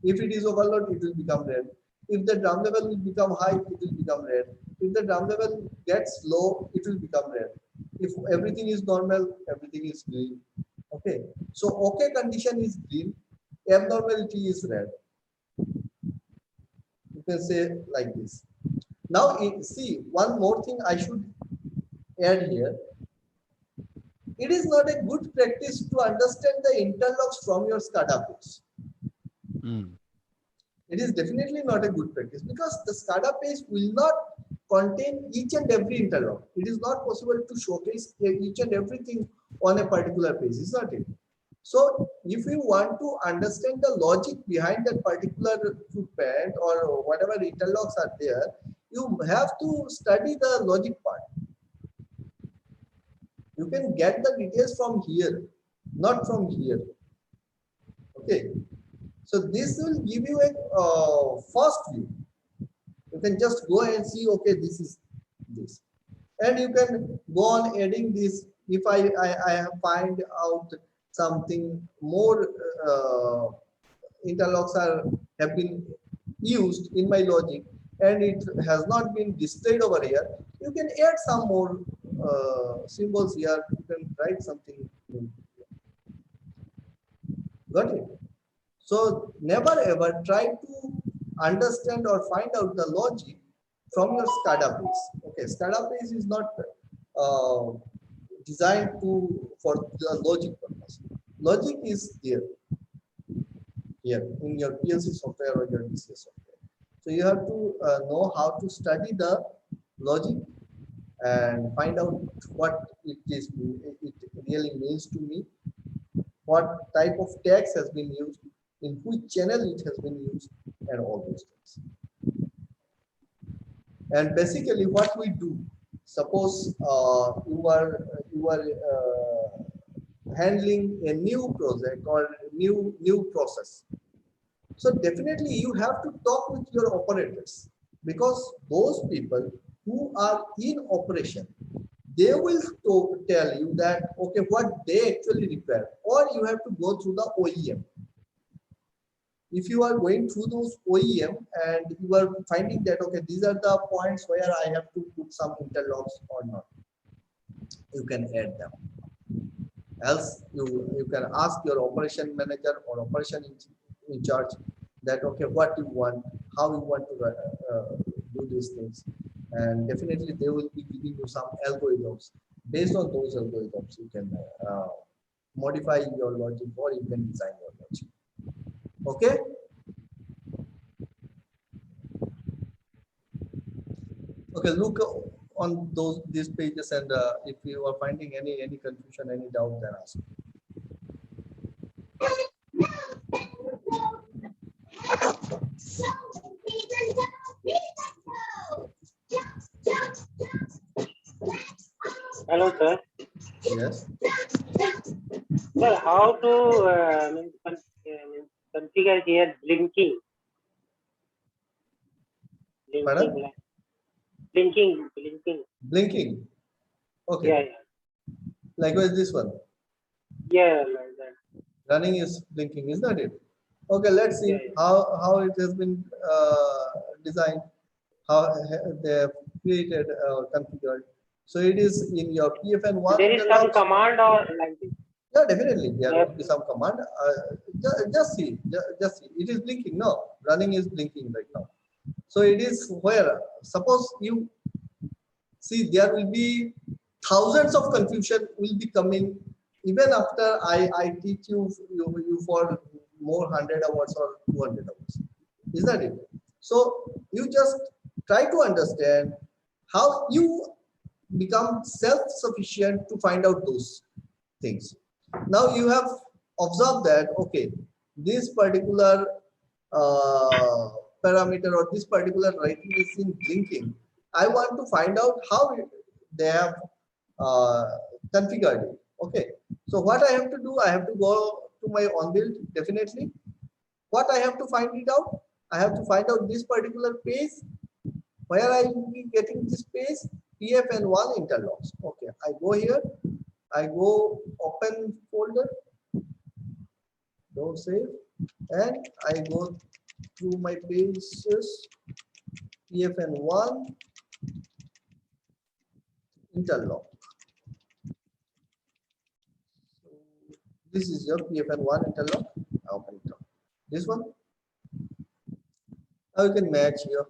If it is overload, it will become red. If the drum level will become high, it will become red. If the drum level gets low, it will become red. If everything is normal, everything is green. Okay. So okay condition is green, abnormality is red. You can say like this. Now see, one more thing I should add here. It is not a good practice to understand the interlocks from your SCADA books. It is definitely not a good practice because the SCADA page will not contain each and every interlock. It is not possible to showcase each and everything on a particular page, is not it? So if you want to understand the logic behind that particular footprint or whatever interlocks are there, you have to study the logic part. You can get the details from here, not from here. Okay. So this will give you a first view. You can just go and see, okay, this is this. And you can go on adding this. If I find out something more interlocks have been used in my logic and it has not been displayed over here, you can add some more symbols here. You can write something. Got it? So never ever try to understand or find out the logic from your SCADA page. Okay, SCADA page is not designed for the logic purpose. Logic is there here in your PLC software or your DCS software. So you have to know how to study the logic and find out what it really means to me, what type of tags has been used, in which channel it has been used, and all those things. And basically what we do, suppose you are handling a new project or new process. So definitely you have to talk with your operators, because those people who are in operation, they will tell you that, okay, what they actually require, or you have to go through the OEM. If you are going through those OEM and you are finding that, okay, these are the points where I have to put some interlocks or not, you can add them. Else you can ask your operation manager or operation in charge that, okay, what you want, how you want to do these things, and definitely they will be giving you some algorithms. Based on those algorithms, you can modify your logic or you can design your logic. Okay. Okay, look on these pages, and if you are finding any confusion, any doubt, then ask. Hello, sir. Yes. Sir, how to configure here blinking? Pardon? Blinking. Blinking. Okay. Yeah. Likewise, this one. Yeah, like that. Running is blinking, is that it? Okay, let's see Yeah. how it has been designed, how they have created, configured. So it is in your PFN1. There is some command or like this. Yeah, definitely there Yeah. will be some command. Just see. It is blinking. No, running is blinking right now. So it is where, suppose you see, there will be thousands of confusion will be coming even after I teach you for more 100 hours or 200 hours. Is that it? So you just try to understand how you become self-sufficient to find out those things. Now you have observed that, okay, this particular parameter or this particular writing is in blinking. I want to find out how they have configured it. Okay, so what I have to do, I have to go to my on build. Definitely, what I have to find it out, I have to find out this particular page where I will be getting this page, PFN1 interlocks. Okay, I go here, I go open folder, don't save, and I go through my pages. PFN1 interlock. So this is your PFN1 interlock. Open it up. This one. Now you can match here.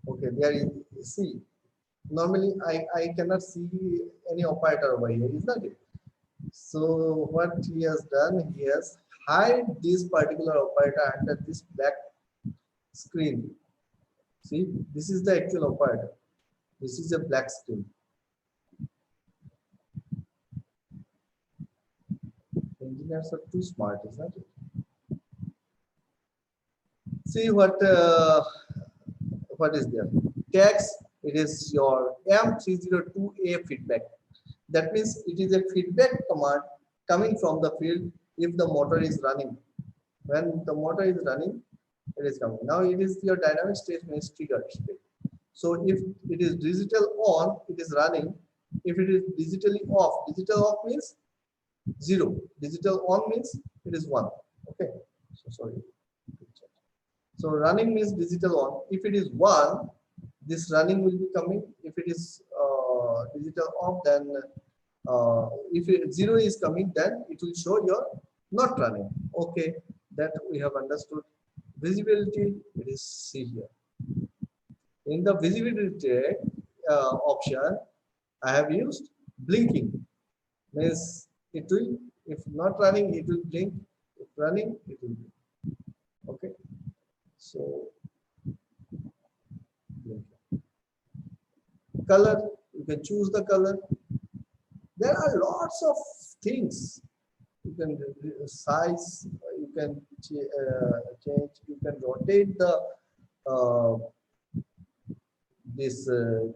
Okay, there is, see. Normally I cannot see any operator over here, isn't it? So what he has done, he has hide this particular operator under this black screen. See, this is the actual operator. This is a black screen. Engineers are too smart, isn't it? See what is there? Text, it is your M302A feedback. That means it is a feedback command coming from the field if the motor is running. When the motor is running, it is coming. Now it is your dynamic state means trigger state. So if it is digital on, it is running. If it is digitally off, digital off means 0. Digital on means it is 1. Okay. So sorry. So running means digital on. If it is 1, this running will be coming. If it is digital off, then if 0 is coming, then it will show you're not running. Okay, that we have understood. Visibility, it is see here. In the visibility option, I have used blinking. Means it will, if not running, it will blink. If running, it will blink. Okay, so blinking. Color, you can choose the color. There are lots of things. You can size, you can change, you can rotate the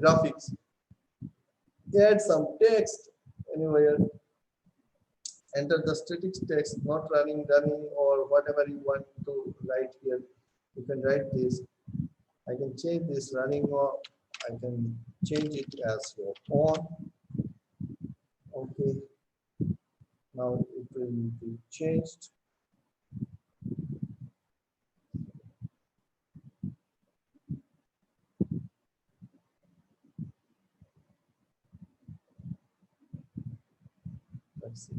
graphics. Add some text anywhere. Enter the static text, not running, or whatever you want to write here. You can write this. I can change this running, or I can change it as your on. Okay. Now it will be changed. Let's see.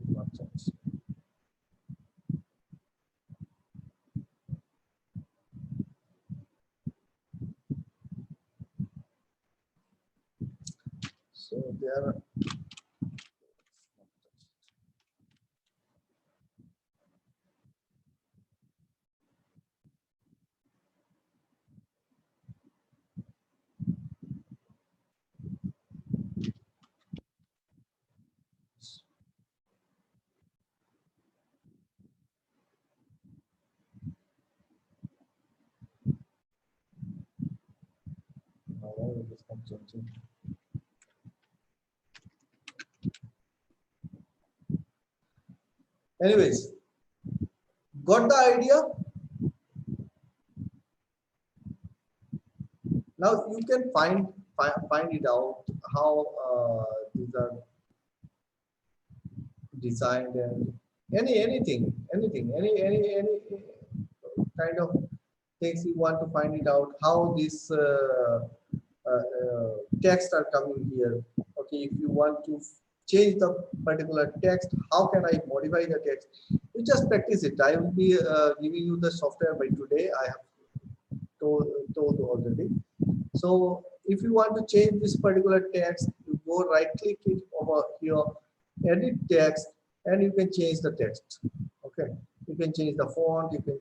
Not changed. So there are it is not changing. Anyways, got the idea? Now you can find it out how these are designed, and anything, any kind of things you want to find it out, how this text are coming here. Okay, if you want to change the particular text, how can I modify the text? You just practice it. I will be giving you the software by today. I have told already. So if you want to change this particular text, you go right click it over here, edit text, and you can change the text. Okay, you can change the font, you can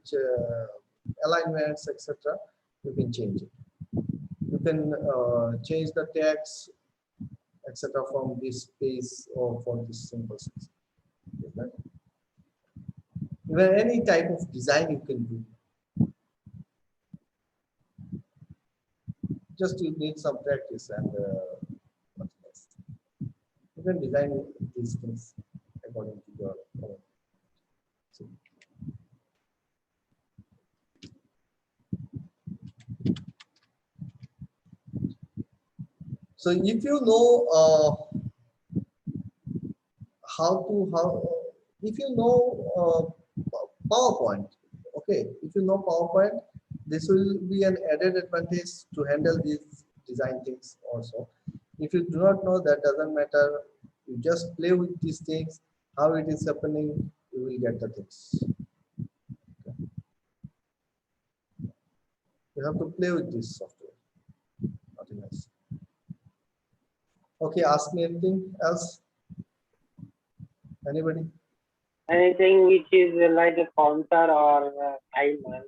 alignments, etc. You can change it. You can change the text, etc. from this space or from this simple space. Even any type of design you can do. Just you need some practice and what's next. You can design these things according to your own. So if you know how if you know PowerPoint, okay, if you know PowerPoint, this will be an added advantage to handle these design things also. If you do not know, that doesn't matter. You just play with these things, how it is happening, you will get the things. You have to play with this software, nothing else. Okay, ask me anything else. Anybody? Anything which is like a counter or a timer,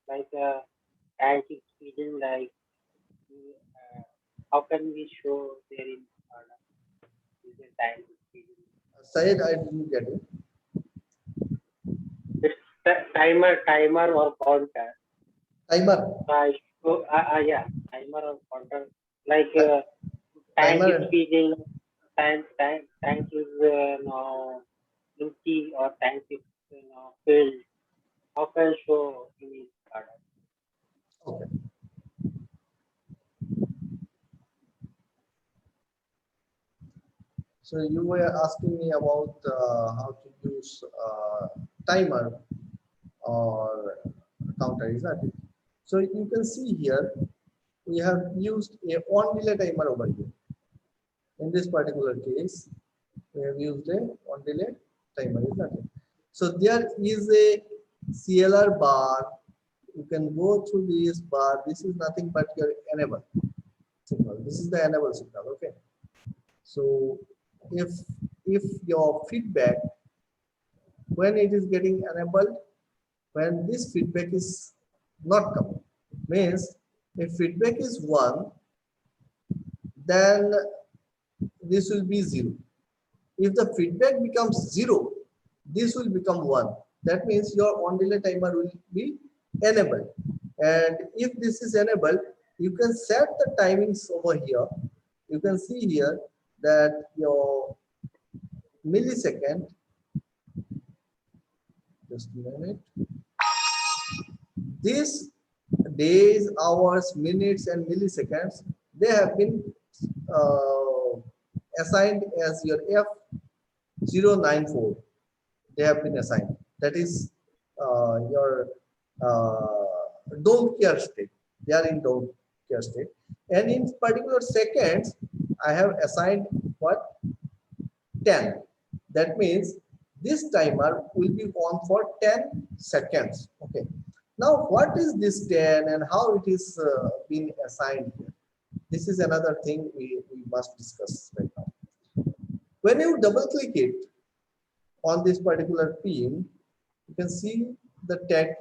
like a tank expedient, like how can we show there in is a tank expedient? Said, I didn't get it. It's timer or counter. Timer. Yeah, timer or counter, like Ti- tank timer is and- feeding, tank is no empty or tank is filled. How can show in this product? Okay. So you were asking me about how to use timer or counter, is that it? So you can see here, we have used a on delay timer over here. In this particular case, we have used a on delay timer, is that it? So there is a CLR bar. You can go through this bar. This is nothing but your enable signal. This is the enable signal. Okay. So if your feedback, when it is getting enabled, when this feedback is not coming, means if feedback is 1, then this will be 0. If the feedback becomes 0, this will become 1. That means your on delay timer will be enabled. And if this is enabled, you can set the timings over here. You can see here that your millisecond, just a minute, these days, hours, minutes, and milliseconds, they have been assigned as your F094. They have been assigned. That is your don't care state. They are in don't care state. And in particular seconds, I have assigned what? 10. That means this timer will be on for 10 seconds. Okay. Now, what is this 10 and how it is being assigned here? This is another thing we must discuss right now. When you double click it on this particular pin, you can see the tag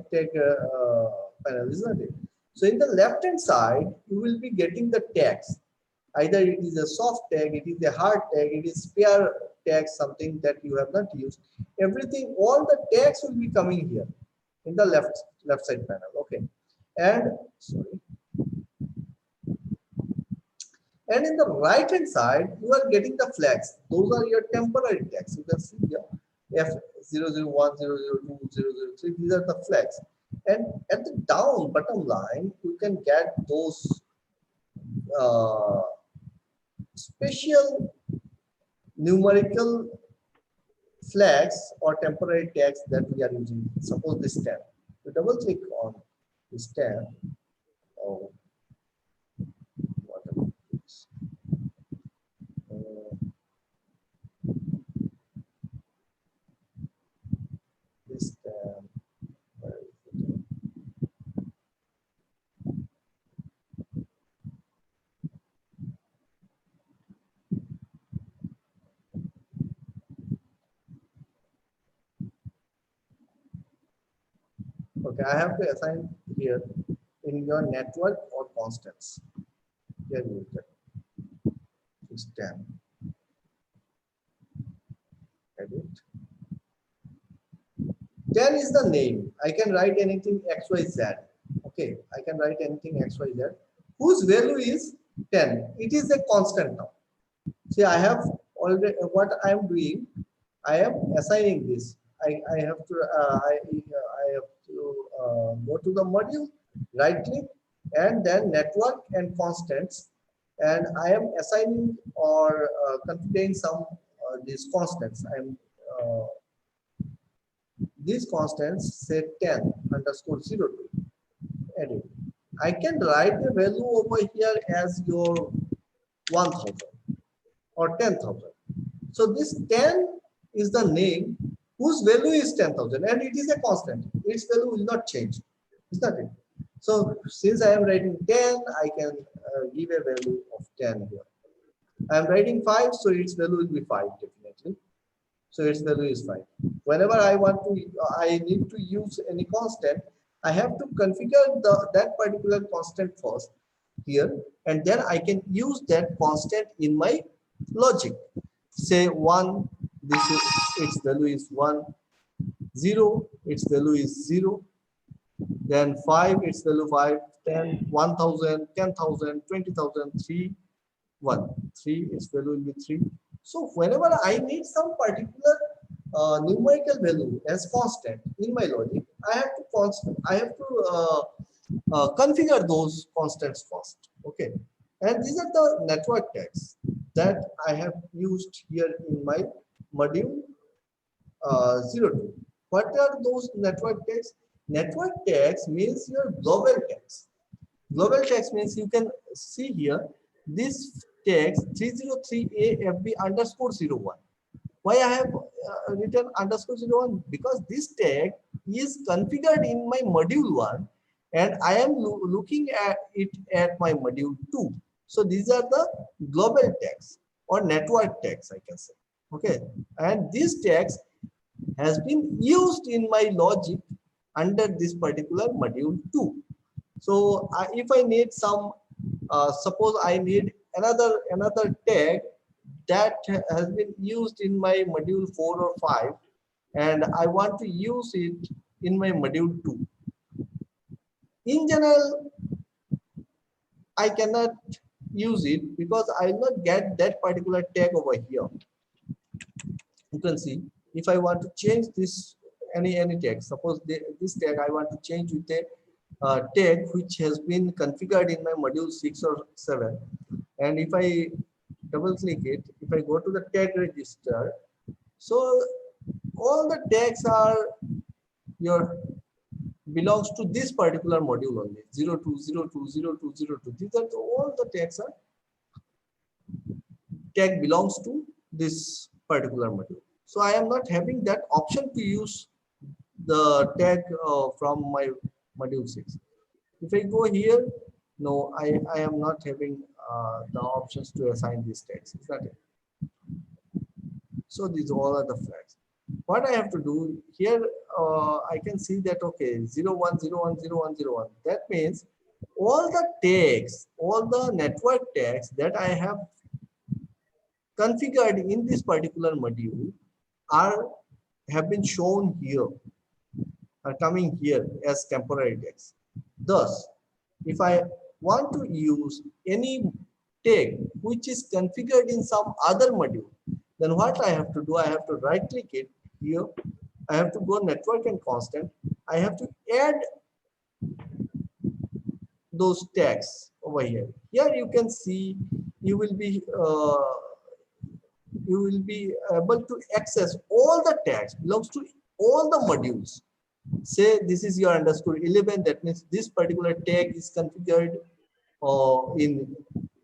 panel, isn't it? So in the left hand side, you will be getting the tags. Either it is a soft tag, it is a hard tag, it is spare tag, something that you have not used. Everything, all the tags will be coming here in the left side panel. Okay. And sorry. And in the right hand side, you are getting the flags. Those are your temporary tags. You can see here F001, 002, 003. These are the flags. And at the bottom line, you can get those special numerical flags or temporary tags that we are using. Suppose this tab. You double click on this tab. Oh, whatever. This tab. Where is it? Okay, I have to assign here in your network or constants. Here you get this tab. Edit. 10 is the name. I can write anything XYZ. Okay, I can write anything XYZ whose value is 10. It is a constant now. See, I have already what I am doing. I am assigning this. I have to go to the module, right click, and then network and constants, and I am assigning or configuring some these constants. These constants say 10 underscore 02. Edit. I can write the value over here as your 1000 or 10,000. So this 10 is the name whose value is 10,000 and it is a constant. Its value will not change. Is that it? So since I am writing 10, I can give a value of 10 here. I am writing 5, so its value will be 5 definitely. So its value is 5. Whenever I need to use any constant, I have to configure that particular constant first here, and then I can use that constant in my logic. Say 1, this is its value is 1, 0, its value is 0, then 5, its value 5, 10, 1000, 10,000, 20,000, 3, 1, 3, its value will be 3. So whenever I need some particular numerical value as constant in my logic, I have to configure those constants first. Okay, and these are the network tags that I have used here in my module 02. What are those network tags? Network tags means your global tags. Global tags means you can see here this tags 303AFB underscore 01. Why I have written underscore 01? Because this tag is configured in my module 1 and I am looking at it at my module 2. So these are the global tags or network tags, I can say. Okay, and these tags has been used in my logic under this particular module 2. So if I need some, suppose I need another tag that has been used in my module 4 or 5, and I want to use it in my module 2. In general, I cannot use it because I will not get that particular tag over here. You can see if I want to change this any tag, suppose this tag I want to change with a tag which has been configured in my module 6 or 7, and if I double click it, if I go to the tag register, so all the tags are belongs to this particular module only, 02, 02, 02, 02. These are all the tags are tag belongs to this particular module. So I am not having that option to use the tag from my module 6. If I go here, no, I am not having the options to assign these tags. Is that it? So these all are the flags. What I have to do here, I can see that okay, 01, 01, 01, 01. That means all the tags, all the network tags that I have configured in this particular module have been shown here, are coming here as temporary tags. Thus, if I want to use any tag which is configured in some other module, then what I have to do, I have to right click it here. I have to go network and constant. I have to add those tags over here. Here you can see you will be able to access all the tags belongs to all the modules. Say this is your underscore 11, that means this particular tag is configured in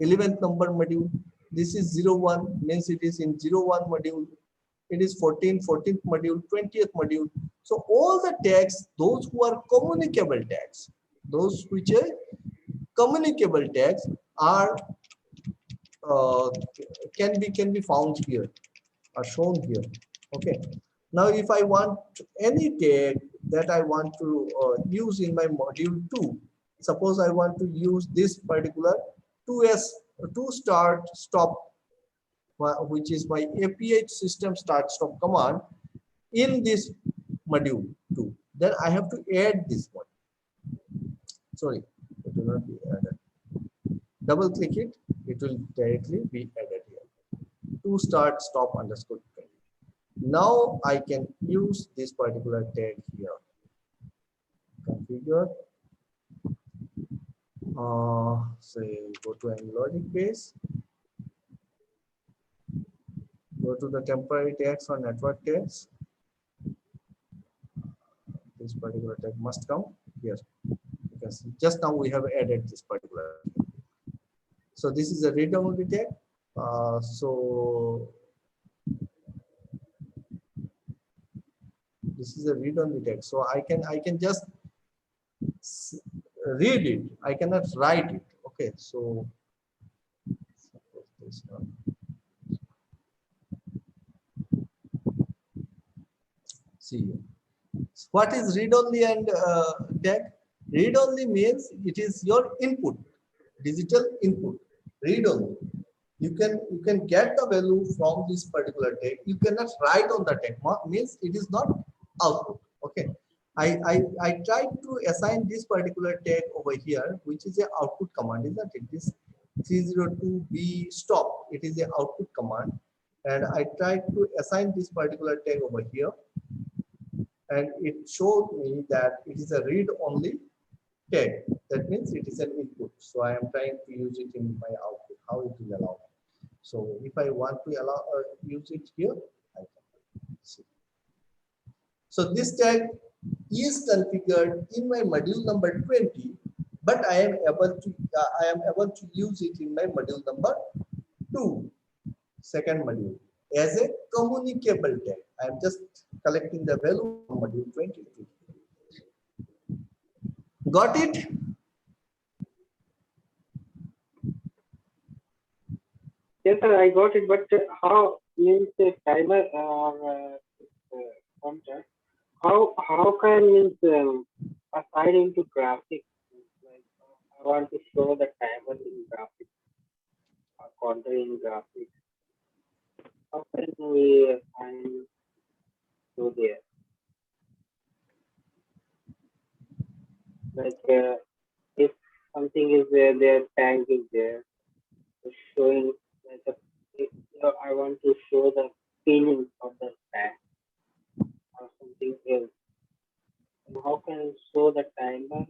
11th number module. This is 01, means it is in 01 module. It is 14th module, 20th module. So all the tags, those who are communicable tags, those which are communicable tags are can be found here, are shown here. Okay. Now, if I want any tag that I want to use in my module 2, suppose I want to use this particular 2 start stop, which is my APH system start stop command in this module 2, then I have to add this one. Sorry, it will not be added. Double click it, it will directly be added here. 2 start stop underscore. Now I can use this particular tag here. Configure. Say go to any logic base. Go to the temporary tags or network tags. This particular tag must come here. Because just now we have added this particular. So this is a read-only tag. So this is a read-only tag. So I can just read it. I cannot write it. Okay. So this one. See, what is read-only and tag? Read-only means it is your input, digital input. Read-only. You can get the value from this particular tag. You cannot write on the tag. Means it is not output. Okay. I tried to assign this particular tag over here, which is a output command, isn't it? This 302B stop. It is a output command, and I tried to assign this particular tag over here, and it showed me that it is a read-only tag. That means it is an input. So I am trying to use it in my output. How it will allow me. So if I want to allow use it here, I can see. So this tag is configured in my module number 20, but I am able to use it in my module number 2, second module, as a communicable tag. I am just collecting the value from module 22. Got it? Yes, sir, I got it. But how means the timer or counter? How can means assign into graphics? Like I want to show the timer in graphics or counter in graphics. How can we assign to there? Like if something is there, their tank is there, it's showing like I want to show the feeling of the tank or something else. And how can I show the timer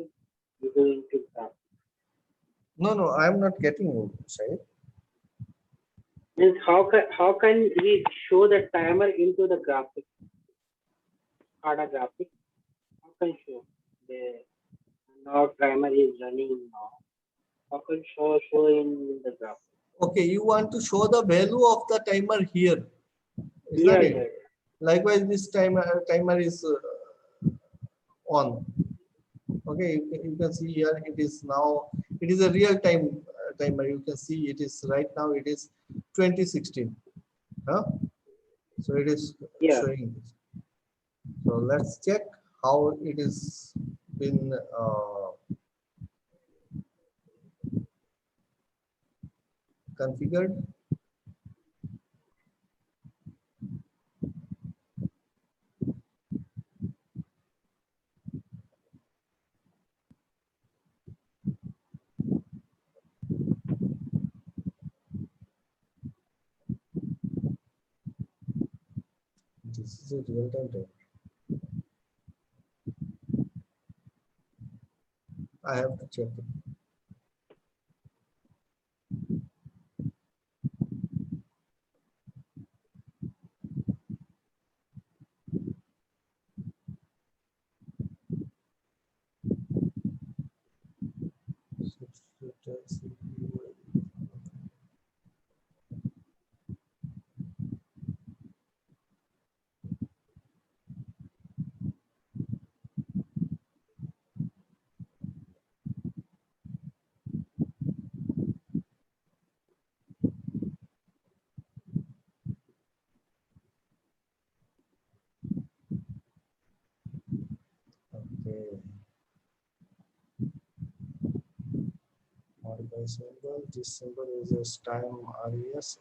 into graphics? No, I am not getting you, Syed. Means how can we show the timer into the graphics? SCADA graphics. How can show the now timer is running now? How can show in the graphics? Okay, you want to show the value of the timer here. Is Yeah, that it? yeah. Likewise, this timer is on. Okay, you can see here it is now. It is a real time timer. You can see it is right now. It is 2016. Huh? So it is Yeah. showing this. So let's check how it is been configured. This is a real time timer. I have to check it. Okay. Modify symbol. This symbol is a time RES,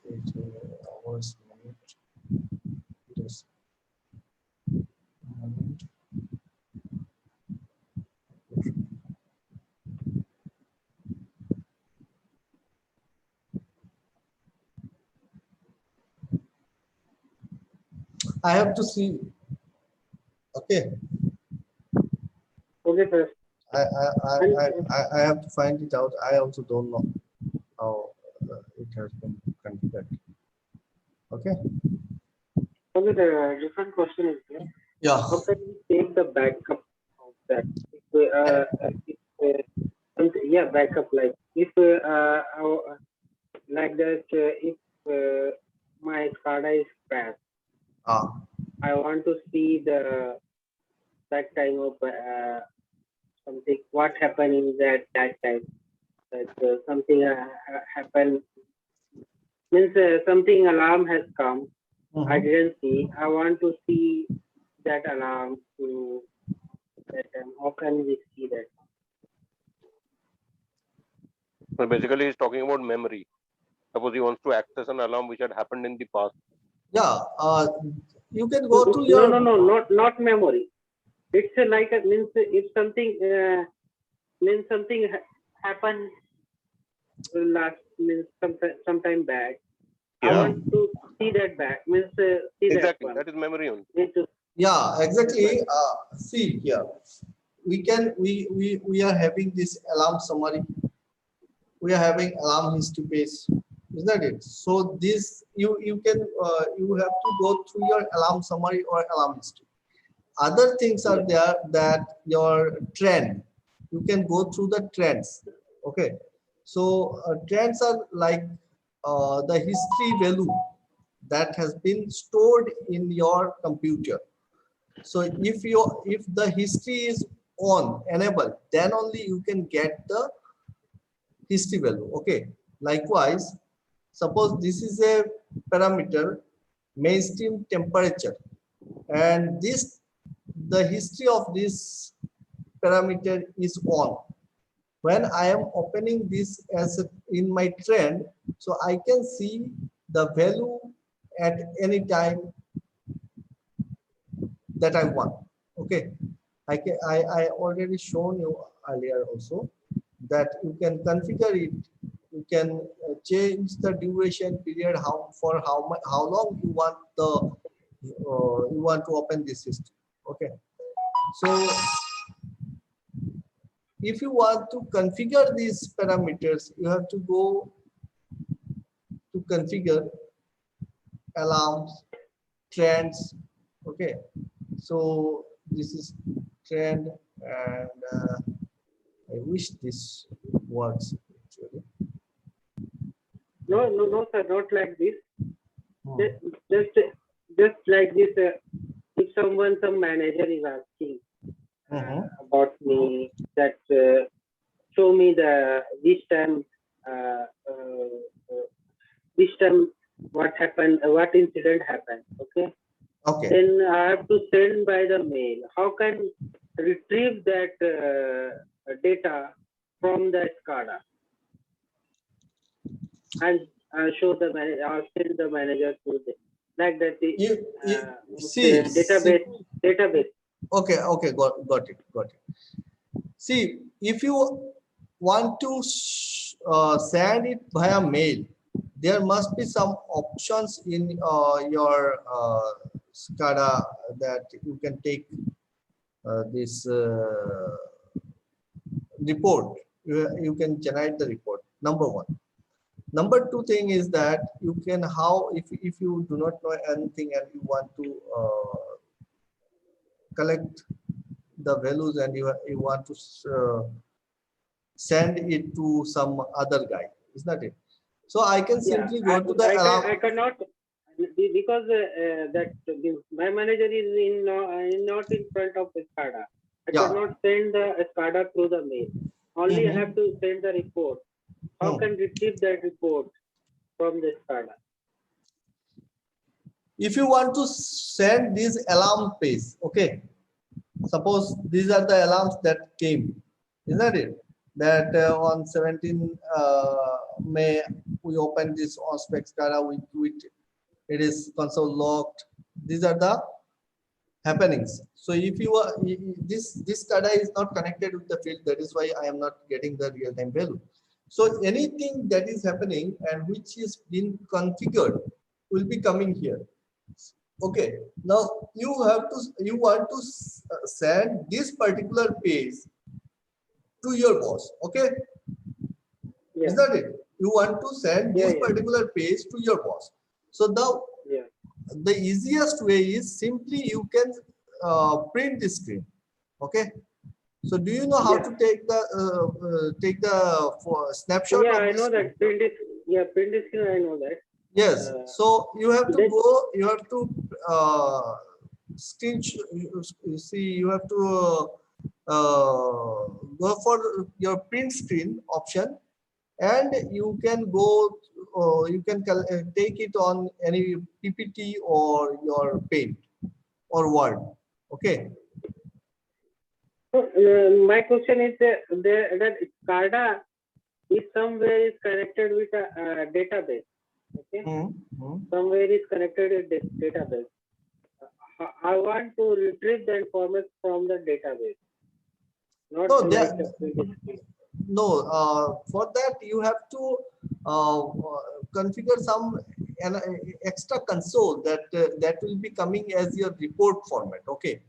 hours, minute. It is minute. I have to see. Okay. Okay, sir. I have to find it out. I also don't know how it has been configured. Okay. Okay, the different question is here. Yeah. How can we take the backup of that? Yeah, backup like if like that if my SCADA is crashed, Ah. I want to see that time of something what happened in that time. That something happened means something alarm has come. I Mhm. didn't see. I want to see that alarm to that time. How can we see that? So basically, he's talking about memory. Suppose he wants to access an alarm which had happened in the past. Yeah. You can go to No, your. not memory. It's like a means if something means something happened last means sometime back. I Yeah, want to see that back means see exactly. that one. That is memory only. Need to Yeah, exactly. See here, we are having this alarm summary. We are having alarm history page, is that it? So this you can you have to go through your alarm summary or alarm history. Other things are there that your trend. You can go through the trends. Okay, so trends are like the history value that has been stored in your computer. So if the history is on enable, then only you can get the history value. Okay. Likewise, suppose this is a parameter mainstream temperature, and this the history of this parameter is on. When I am opening this as in my trend, so I can see the value at any time that I want. Okay, I already shown you earlier also that you can configure it. You can change the duration period how long you want you want to open this system. Okay, so if you want to configure these parameters, you have to go to configure alarms, trends. Okay, so this is trend, and I wish this works actually. no sir, not like this. Hmm. Just just like this. If some manager is asking about me that show me the uh, uh, this time what happened, what incident happened. Okay, Okay. then I have to send by the mail. How can retrieve that data from the SCADA and show the manager or send the manager to the like that the See, database. okay, got it. See, if you want to send it via mail, there must be some options in your SCADA that you can take this report. You can generate the report. Number one. Number two thing is that you can if you do not know anything and you want to collect the values and you want to send it to some other guy, is that it? So I can Yeah, simply go to the alarm. I cannot because that my manager is not in front of SCADA. I Yeah. cannot send the SCADA through the mail. Only I have to send the report. How can retrieve that report from the SCADA? If you want to send this alarm page, okay, suppose these are the alarms that came, is that it? That on 17 May we opened this on SCADA with it is console locked. These are the happenings. So if you are this SCADA is not connected with the field, that is why I am not getting the real-time value. So anything that is happening and which is been configured will be coming here. Okay, now you want to send this particular page to your boss. Okay, Yeah. is that it? You want to send this particular page to your boss. So now Yeah. the easiest way is simply you can print the screen. Okay. So do you know how Yeah. to take the snapshot Yeah, of I this know screen? that print is here, I know that. Yes. So you have to Then- go. You have to screen. You see, you have to go for your print screen option, and you can go. You can take it on any PPT or your Paint or Word. Okay. So, my question is that SCADA is somewhere is connected with a database. Okay, somewhere is connected with this database. I want to retrieve the information from the database, not No, like that, a print screen. no. For that you have to configure some an extra console that will be coming as your report format. Okay.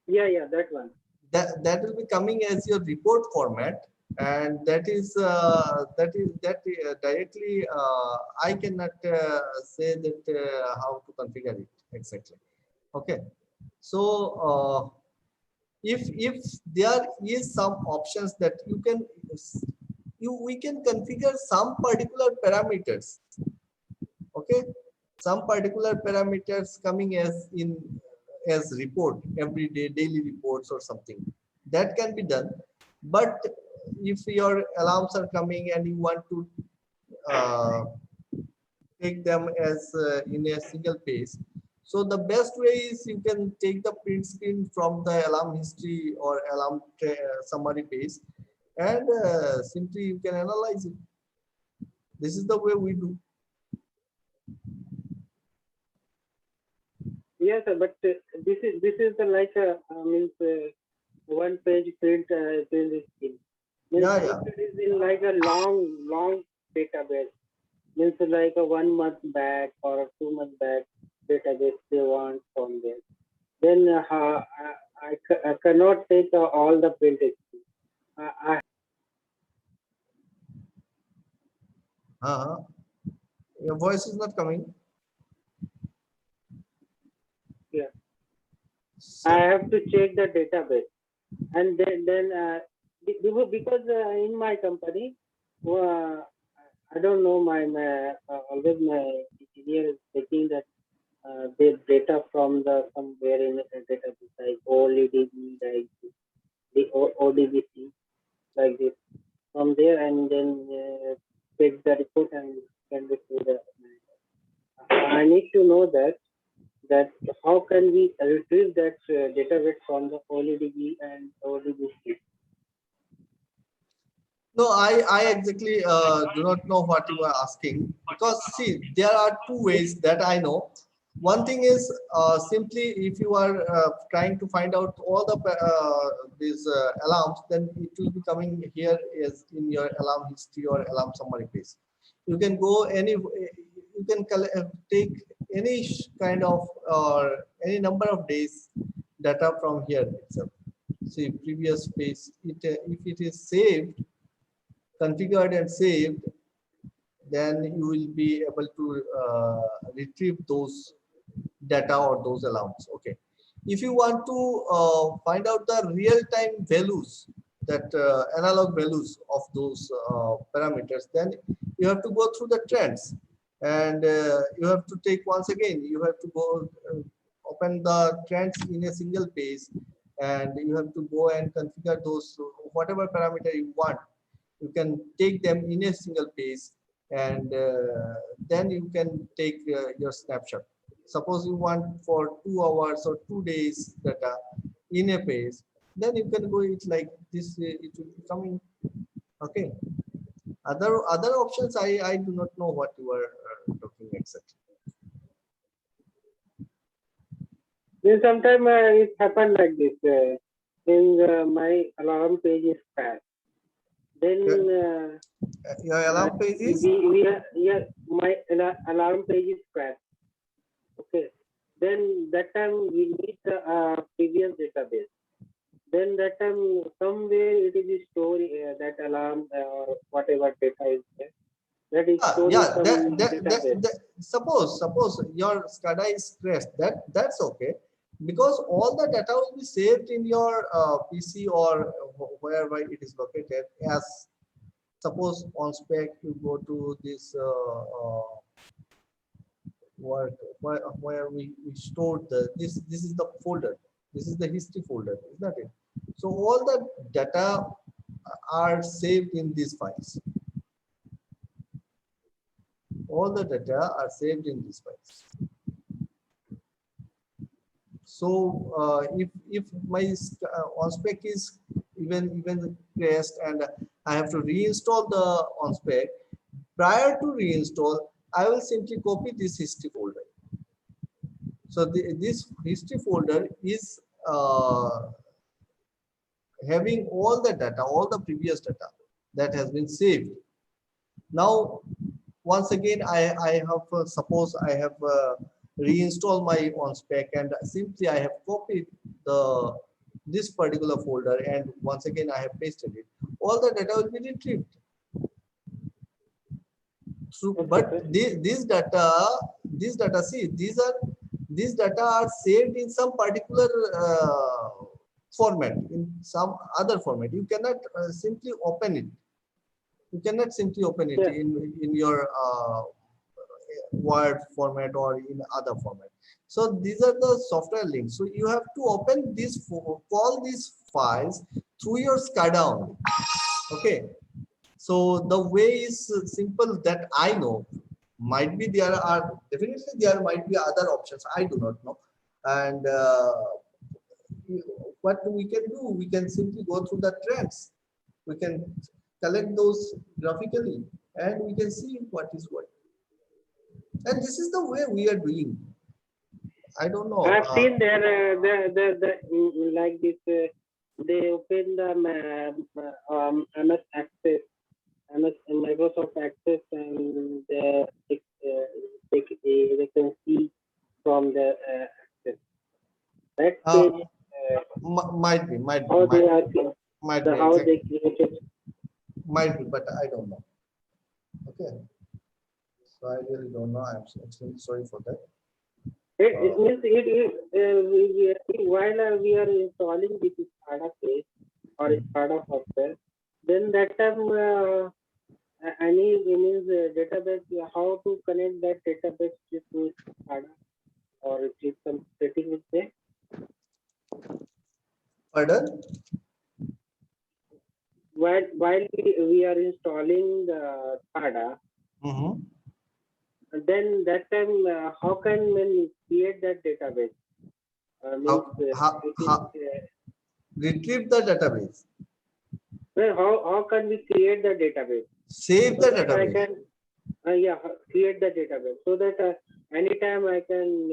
Yeah, that one. That will be coming as your report format, and that directly I cannot say that how to configure it exactly. Okay. So if there is some options that you can we can configure some particular parameters. Okay. Some particular parameters coming as report every day, daily reports or something, that can be done. But if your alarms are coming and you want to uh, take them as in a single page, so the best way is you can take the print screen from the alarm history or alarm summary page, and simply you can analyze it. This is the way we do. Yes, sir, but this is like a means one page print screen. Means Yeah, if yeah. it is in like a long database, means like a 1 month back or a 2 month back database they want from there. Then I cannot take all the print screen. I Uh-huh. Your voice is not coming. yeah, So, I have to check the database, and then because in my company, uh, I don't know my always my engineer is taking that the data from the somewhere in a database like OLEDB, like the ODBC, like this from there, and then take the report and send it to the manager. I need to know that how can we retrieve that database from the OLEDB and ODBC. no, I exactly do not know what you are asking, because see, there are two ways that I know. One thing is simply if you are trying to find out all the these alarms, then it will be coming here as in your alarm history or alarm summary page. You can go you can take any kind of or any number of days data from here itself. See previous page. If it is saved, configured and saved, then you will be able to retrieve those data or those alarms. Okay. If you want to find out the real-time values, that analog values of those parameters, then you have to go through the trends, and you have to take once again. You have to go open the trends in a single page, and you have to go and configure those whatever parameter you want. You can take them in a single page, and then you can take your snapshot. Suppose you want for 2 hours or 2 days data in a page, then you can go it like this. It will be coming. Okay. Other options, I do not know what you are talking exactly. Then sometimes it happened like this. In my alarm page is crashed. Then Your alarm page is yeah, my alarm page is crashed. Okay. Then that time we need the previous database. Then that time somewhere it is stored that alarm or whatever data is there. that is stored Yeah, in some database. suppose your SCADA is crashed, that's okay, because all the data will be saved in your PC or wherever it is located. As suppose on spec you go to this where we stored this is the folder, this is the history folder, is that it? So all the data are saved in these files. All the data are saved in these files. So if my onspec is even crashed and I have to reinstall the onspec, prior to reinstall, I will simply copy this history folder. So this history folder is having all the data, all the previous data that has been saved. Now, once again, I have suppose I have reinstalled my onspec and simply I have copied this particular folder and once again I have pasted it. All the data will be retrieved. So, but this data, see, these data are saved in some particular format, in some other format. You cannot simply open it. You cannot simply open it in your Word format or in other format. So these are the software links. So you have to open this, call these files through your SCADA only. Okay. So the way is simple that I know. Might be there are definitely there might be other options. I do not know. And what we can do, we can simply go through the trends. We can collect those graphically and we can see what is what. And this is the way we are doing. I don't know. I've seen there like this. They open the MS Access, Microsoft Access, and they can see from the Access. That page, might be how they are, how exactly. they created. Might be, but I don't know. Okay. So I really don't know. I'm extremely sorry for that. While we are installing this SCADA page or SCADA software, then that time any means database, how to connect that database to SCADA or achieve some setting with there. Pardon? While we are installing the SCADA, then that time how can we create that database? Retrieve the database. How can we create the database? Save the database. I can, create the database so that anytime I can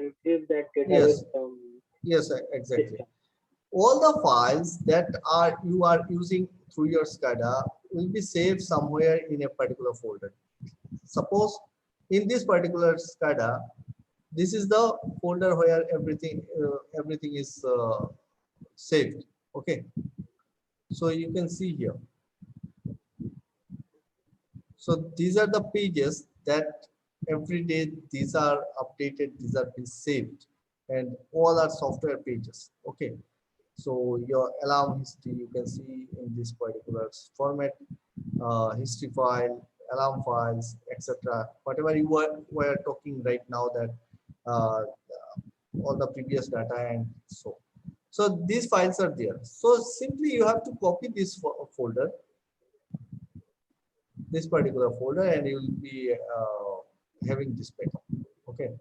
retrieve that database from. Yes, exactly. System. All the files that you are using through your SCADA will be saved somewhere in a particular folder. Suppose in this particular SCADA, this is the folder where everything is saved. Okay, so you can see here. So these are the pages that every day these are updated, these are being saved, and all are software pages. Okay, so your alarm history you can see in this particular format, history file, alarm files, etc. Whatever you were talking right now, that all the previous data and so. So these files are there. So simply you have to copy this folder, this particular folder, and you will be having this backup. Okay.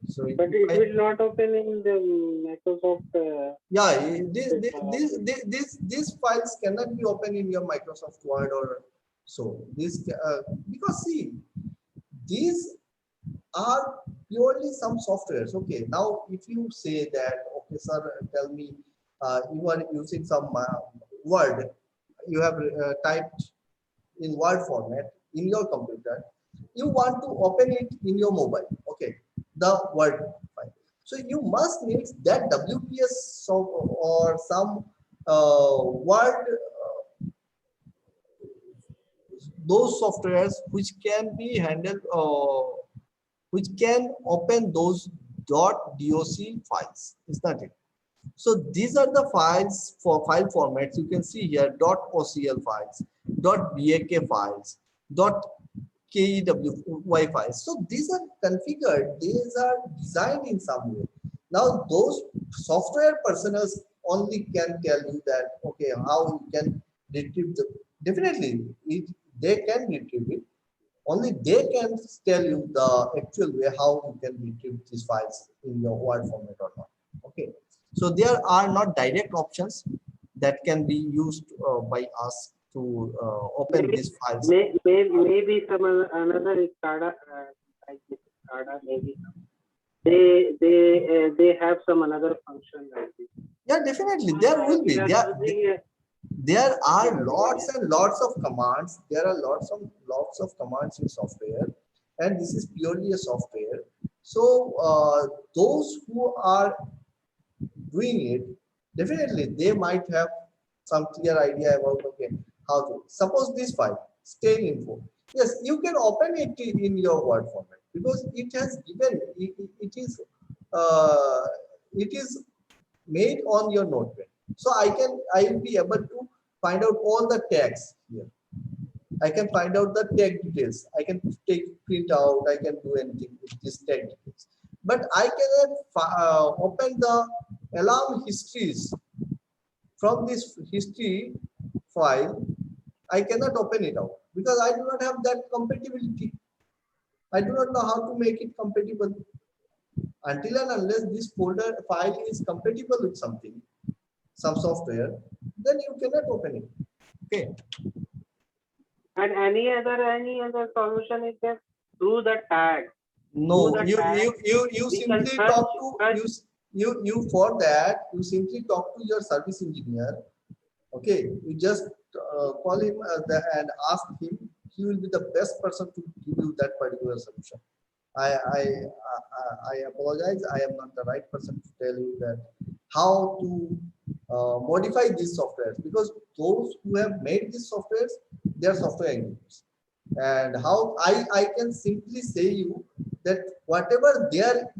So but it will not open in the Microsoft. Yeah, these files cannot be open in your Microsoft Word or so. This because see, these are purely some softwares. Okay, now if you say that, okay, sir, tell me, you are using some Word, you have typed in Word format in your computer, you want to open it in your mobile. Okay, the Word file. So you must need that WPS or some Word those softwares which can be handled, which can open those .doc files. Is that it? So these are the files for file formats. You can see here .ocl files, .bak files, .kewy files. So these are configured, these are designed in some way. Now those software personnel only can tell you that, okay, how you can retrieve the, definitely they can retrieve it. Only they can tell you the actual way how you can retrieve these files in your Word format or not. Okay. So there are not direct options that can be used by us to open Maybe, these files. maybe some another SCADA, like this SCADA, maybe they have some another function like this. Yeah, definitely there will be. There are lots and lots of commands. There are lots of commands in software, and this is purely a software. So those who are doing it, definitely they might have some clear idea about, okay, how to suppose this file stain info. Yes, you can open it in your Word format because it has given it is made on your notepad. So I will be able to find out all the tags here. I can find out the tag details. I can take print out. I can do anything with this tag details. But I cannot open the alarm histories from this history file. I cannot open it out because I do not have that compatibility. I do not know how to make it compatible. Until and unless this folder file is compatible with something, some software, then you cannot open it. Okay. And any other solution is there through the tag. No, you we simply can talk search. to you for that. You simply talk to your service engineer. Okay, you just call him and ask him. He will be the best person to give you that particular solution. I apologize. I am not the right person to tell you that how to modify these softwares, because those who have made these softwares, they are software engineers. And how I can simply say you that whatever they are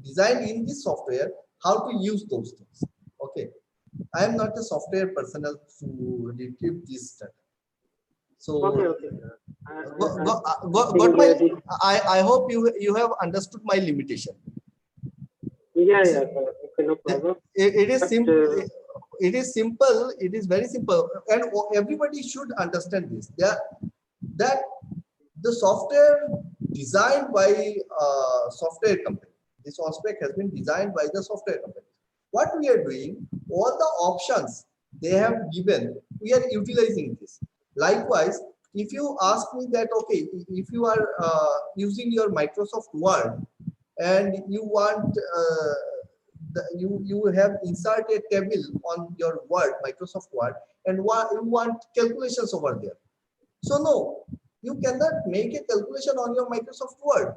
designed in this software, how to use those things. Okay, I am not a software personnel to retrieve this data. So Okay. got my. I hope you have understood my limitation. Yeah, sir. Okay, no problem. It is But, simple. It is simple. It is very simple, and everybody should understand this. That the software designed by software company. This OSPEC has been designed by the software company. What we are doing, all the options they have given, we are utilizing this. Likewise, if you ask me that, okay, if you are using your Microsoft Word and you want you have inserted a table on your Word, Microsoft Word, and you want calculations over there. So no, you cannot make a calculation on your Microsoft Word.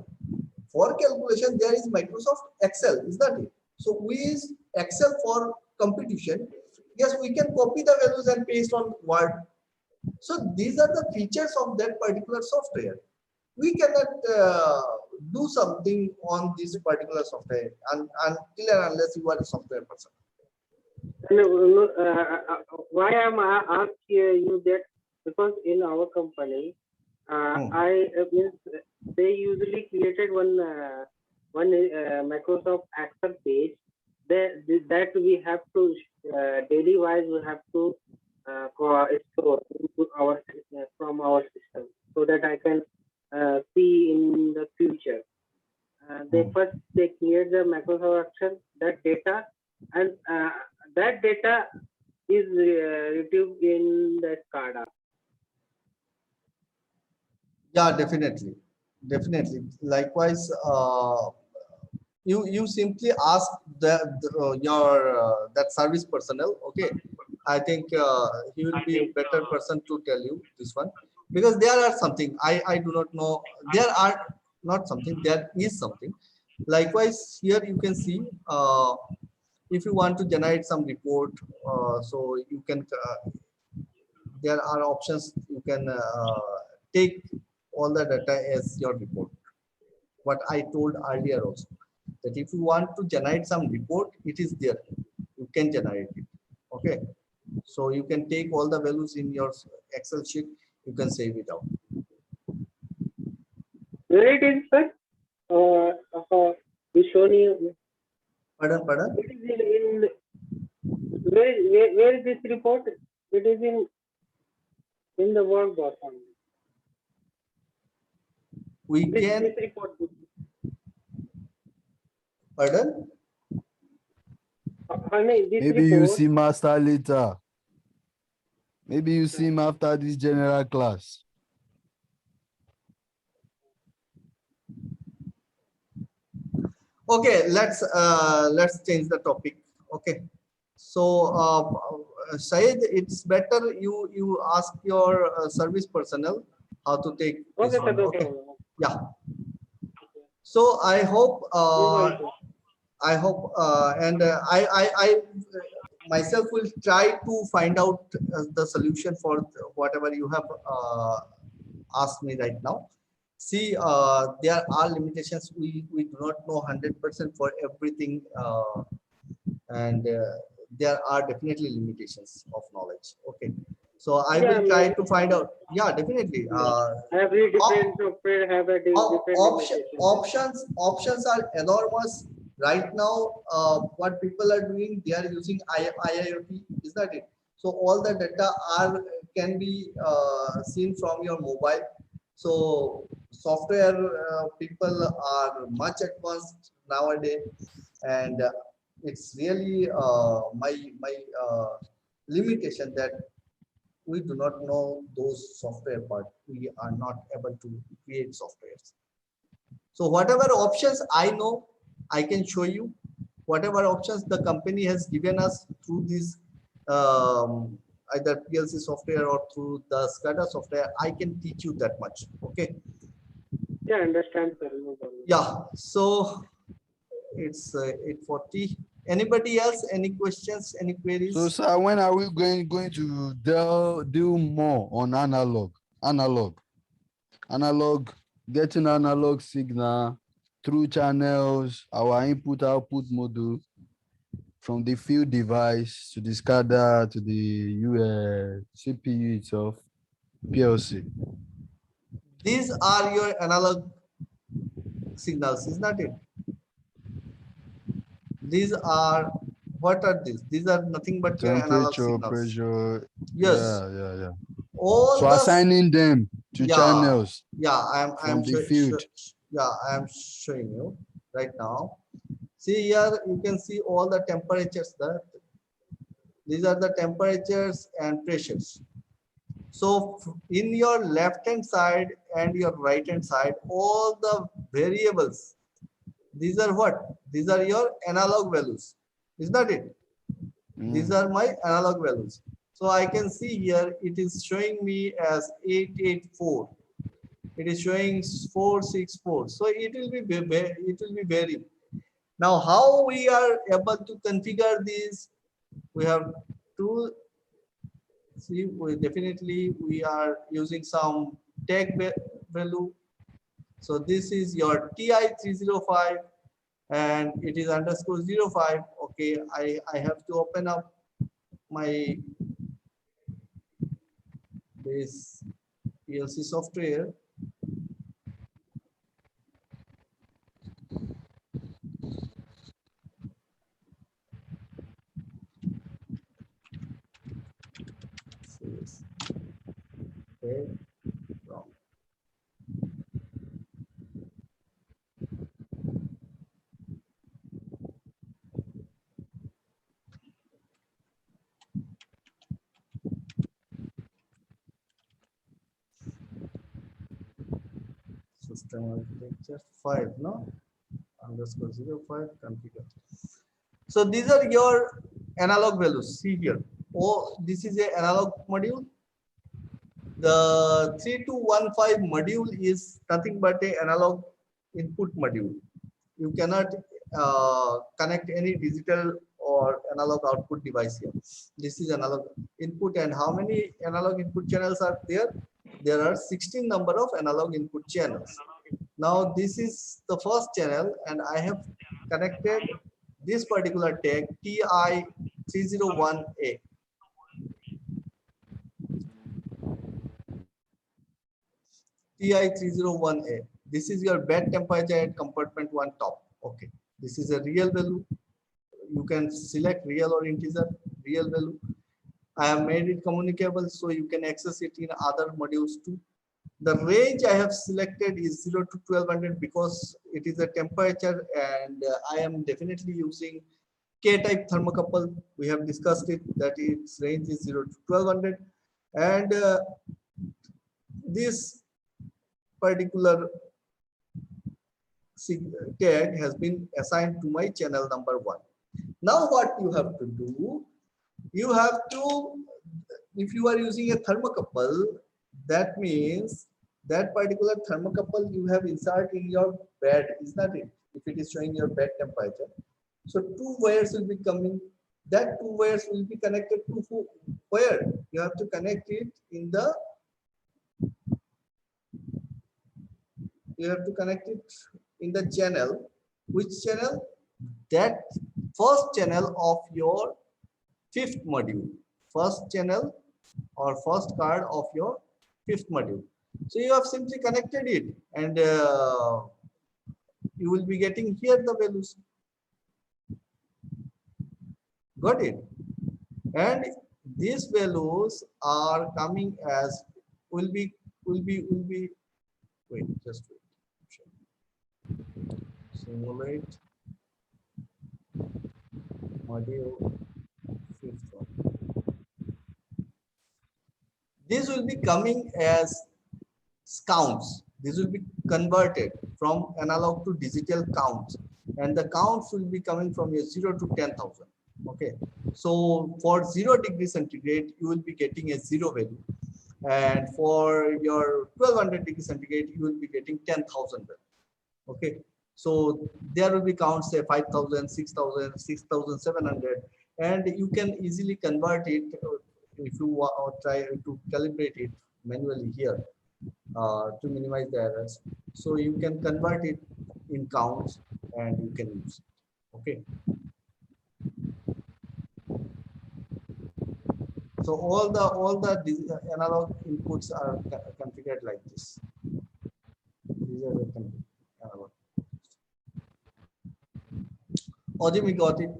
For calculation, there is Microsoft Excel, is that it? So we use Excel for computation. Yes, we can copy the values and paste on Word. So these are the features of that particular software. We cannot do something on this particular software until and unless you are a software person. Why I'm asking you that, because in our company, I means they usually created one Microsoft Excel page that we have to daily wise we have to store into our from our system, so that I can see in the future. They create the Microsoft Excel, that data, and that data is retrieved in the SCADA. Yeah, definitely. Likewise, you simply ask your that service personnel. Okay, I think he will be a better person to tell you this one, because there are something I do not know. There are not something. There is something. Likewise, here you can see if you want to generate some report, so you can. there are options. You can take all the data as your report. What I told earlier also, that if you want to generate some report, it is there. You can generate it. Okay. So you can take all the values in your Excel sheet. You can save it out. Where it is, sir? We shown you. Pardon? It is in where is this report? It is in the workbox only. We can. This report. Pardon? This Maybe you report. see master later. Maybe you see him after this general class. Okay, let's change the topic. Okay. So Syed, it's better you ask your service personnel how to take this Okay, one. sir. Okay. Okay. Yeah. So I hope and I myself will try to find out the solution for whatever you have asked me right now. See, there are limitations. We do not know 100% for everything, and there are definitely limitations of knowledge. Okay, so I will try to find out. Yeah, definitely. Every different software have a different limitations. Options are enormous right now. What people are doing, they are using IIoT. Is that it? So all the data can be seen from your mobile. So software people are much advanced nowadays, and it's really my limitation that we do not know those software part. We are not able to create softwares. So whatever options I know, I can show you. Whatever options the company has given us through this either PLC software or through the SCADA software, I can teach you that much. Okay. Yeah, understand, sir. No problem. Yeah. So it's 8:40. Anybody else? Any questions? Any queries? So, sir, when are we going to do more on analog, getting analog signal through channels, our input-output module, from the field device to the SCADA to the CPU itself, PLC. These are your analog signals, is not it? These are, what are these? These are nothing but your analog Temperature, signals. pressure. Yes. Yeah. All So assigning them to channels. Yeah, from the field. I am showing you right now. See here, you can see all the temperatures there. These are the temperatures and pressures. So in your left hand side and your right hand side, all the variables, these are what? These are your analog values. Is that it? These are my analog values. So I can see here, it is showing me as 884. It is showing 464. So it will be varying. Now, how we are able to configure these? We have to see. We are using some tag value. So this is your TI305, and it is _05. Okay, I have to open up my this PLC software. Okay, wrong. System architecture 5, no? _05 configure. So these are your analog values. See here. Oh, this is a analog module. The 3215 module is nothing but a analog input module. You cannot connect any digital or or analog output device here. This is analog input, and how many analog input channels are there? There are 16 number of analog input channels. Now this is the first channel, and I have connected this particular tag TI301A. TI301A. This is your bed temperature at compartment 1 top. Okay. This is a real value. You can select real or integer, real value. I have made it communicable so you can access it in other modules too. The range I have selected is 0 to 1200 because it is a temperature, and I am definitely using K-type thermocouple. We have discussed it that its range is 0 to 1200, and this particular tag has been assigned to my channel number 1. Now what you have to do, you have to, if you are using a thermocouple, that means that particular thermocouple you have inserted in your bed, is that it? If it is showing your bed temperature. So 2 wires will be coming. That 2 wires will be connected to where? You have to connect it in the, you have to connect it in the channel. Which channel? That first channel of your 5th module. First channel or first card of your 5th module. So you have simply connected it, and you will be getting here the values. Got it? And these values are coming as will be wait, just wait. Simulate module 5th one. These will be coming as counts. This will be converted from analog to digital counts, and the counts will be coming from your 0 to 10,000. Okay, so for 0 degree centigrade you will be getting a 0 value, and for your 1200 degree centigrade you will be getting 10,000 value. Okay, so there will be counts, say 5,000, 6,000, 6,700, and you can easily convert it if you try to calibrate it manually here to minimize the errors. So you can convert it in counts and you can use it. Okay. So all the analog inputs are configured like this. These are the analog. Ojim, you got it?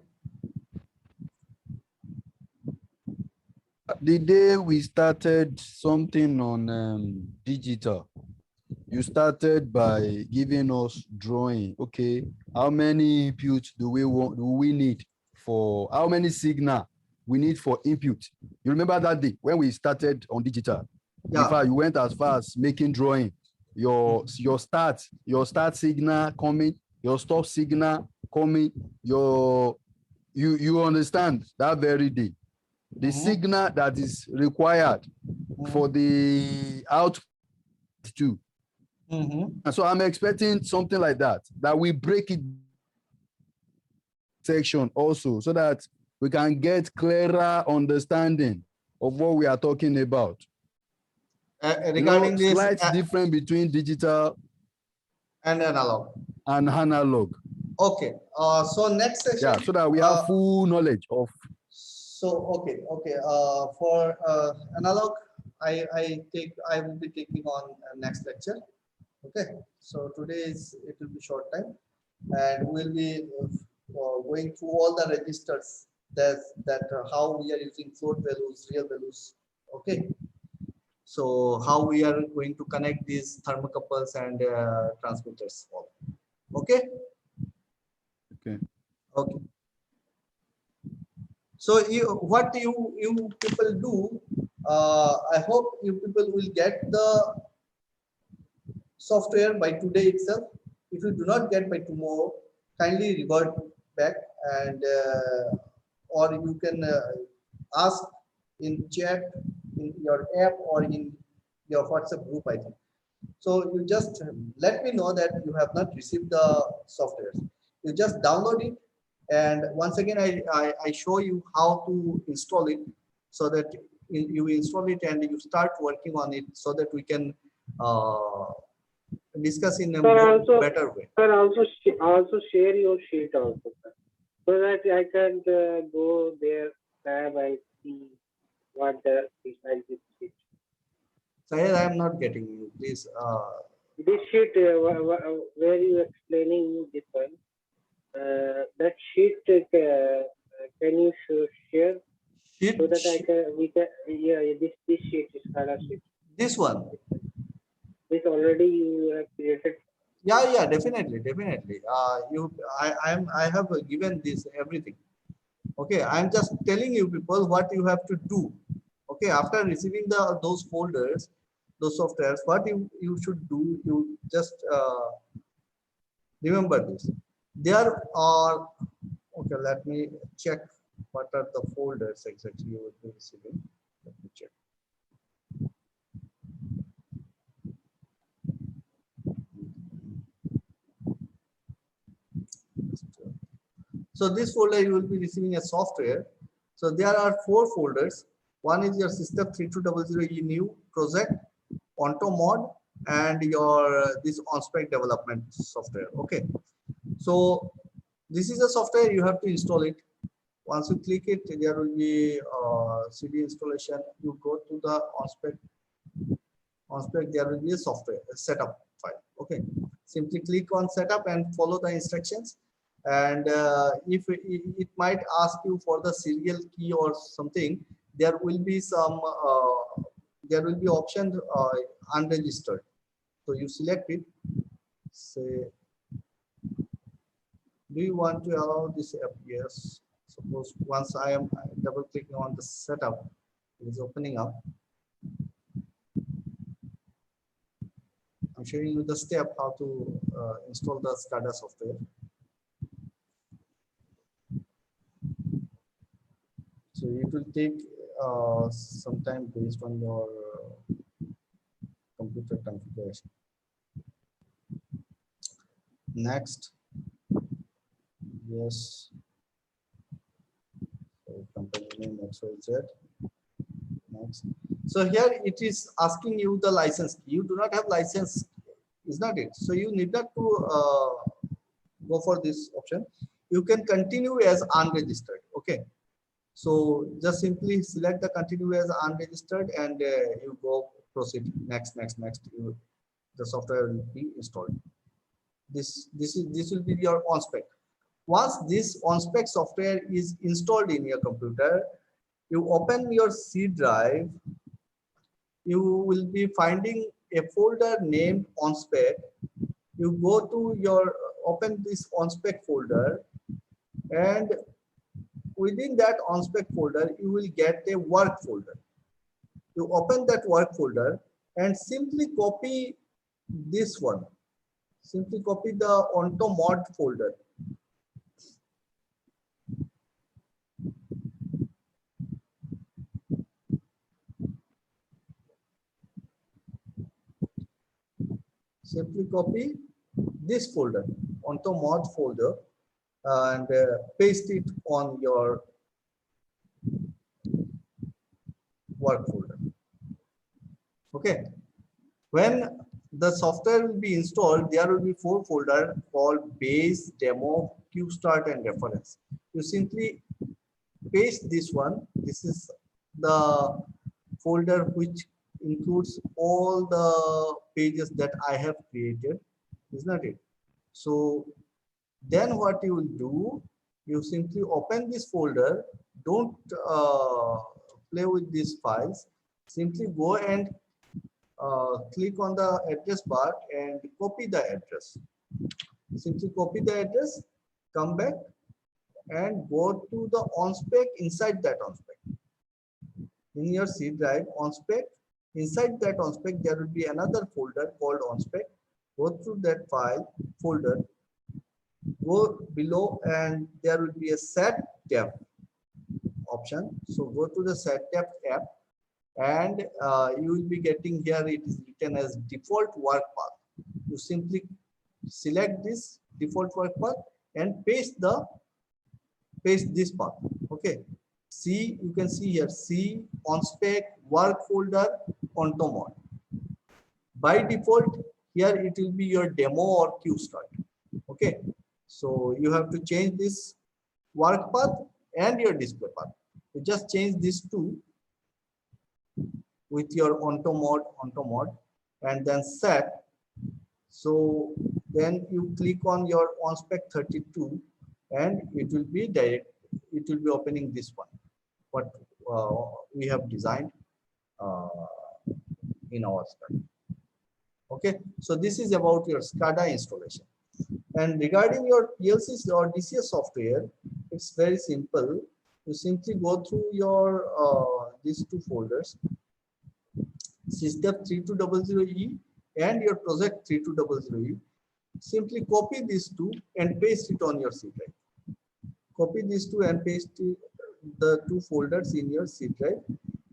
The day we started something on digital, you started by giving us drawing. Okay, how many inputs do we need for, how many signal we need for input? You remember that day when we started on digital? Yeah. In fact, you went as far as making drawing. Your start signal coming, your stop signal coming, you understand that very day. The signal that is required for the output too. And so I'm expecting something like that we break it section also, so that we can get clearer understanding of what we are talking about. Regarding this, slight difference between digital and analog. Okay. So next section. Yeah, so that we have full knowledge of. So okay. For analog, I will be taking on next lecture. Okay. So today it will be short time, and we'll be going through all the registers that how we are using float values, real values. Okay. So how we are going to connect these thermocouples and transmitters. Okay. Okay. So what you people do, I hope you people will get the software by today itself. If you do not get by tomorrow, kindly revert back, and or you can ask in chat in your app or in your WhatsApp group, I think. So you just let me know that you have not received the software. You just download it And once again, I show you how to install it so that you install it and you start working on it so that we can discuss in a Sir, more also, better way. sir, also share your sheet also, sir, so that I can go there, tab and see what the beside this sheet. Sahil, I am not getting you. Please. This sheet where you explaining this one, that sheet can you share Sheet, so that I can this sheet is SCADA sheet. this one. This already you have created. Yeah, definitely. I have given this everything. Okay, I'm just telling you people what you have to do. Okay, after receiving those folders, those softwares, what you should do, you just remember this. There are, okay, let me check what are the folders exactly you will be receiving. Let me check. So this folder you will be receiving a software. So there are 4 folders. One is your system 3200E new project, Onto mod, and your this on-spec development software. Okay. So this is a software you have to install it. Once you click it, there will be CD installation. You go to the on-spec. There will be a software a setup file. Okay. Simply click on setup and follow the instructions. And if it might ask you for the serial key or something, there will be some option unregistered. So you select it. Say, do you want to allow this app? Yes. Suppose once I am double clicking on the setup, it is opening up. I'm showing you the step how to install the SCADA software. So it will take some time based on your computer configuration. Next, yes. So company name XYZ. Next. So here it is asking you the license. You do not have license, is not it? So you need not to go for this option. You can continue as unregistered. Okay. So just simply select the continue as unregistered and you go proceed next. The software will be installed. This will be your on-spec. Once this on-spec software is installed in your computer, you open your C drive. You will be finding a folder named on-spec. You go to your open this on-spec folder, and within that on-spec folder, you will get a work folder. You open that work folder and simply copy this one. Simply copy the Onto mod folder. Simply copy this folder, Onto mod folder, and paste it on your work folder. Okay. When the software will be installed, there will be 4 folders called base, demo, Q start, and reference. You simply paste this one. This is the folder which includes all the pages that I have created, is not it? So then what you will do, you simply open this folder. Don't play with these files. Simply go and click on the address bar and copy the address. Simply copy the address, come back and go to the on-spec. Inside that on-spec, in your C drive on-spec, inside that on-spec there will be another folder called on-spec. Go through that file folder, go below, and there will be a set tab option. So go to the set tab app, and you will be getting here, it is written as default work path. You simply select this default work path and paste the paste this path. Okay. C, you can see here, C on spec work folder onto mod. By default, here it will be your demo or Q start. Okay. So you have to change this work path and your display path. You just change these two with your onto mod, and then set. So then you click on your on spec 32 and it will be direct. It will be opening this one, what we have designed in our study. Okay, so this is about your SCADA installation. And regarding your PLCs or DCS software, it's very simple. You simply go through your these two folders, system 3200E and your project 3200E. Simply copy these two and paste it on your C drive. Copy these two and paste the two folders in your C drive,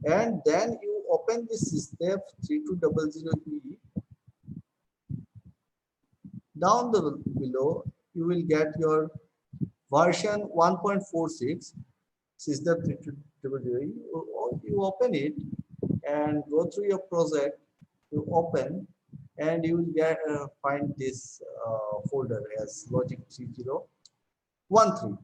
and then you open this system 3200E. Down below, you will get your version 1.46 system 3200E. You open it and go through your project. You open and you will get find this folder as logic 3013.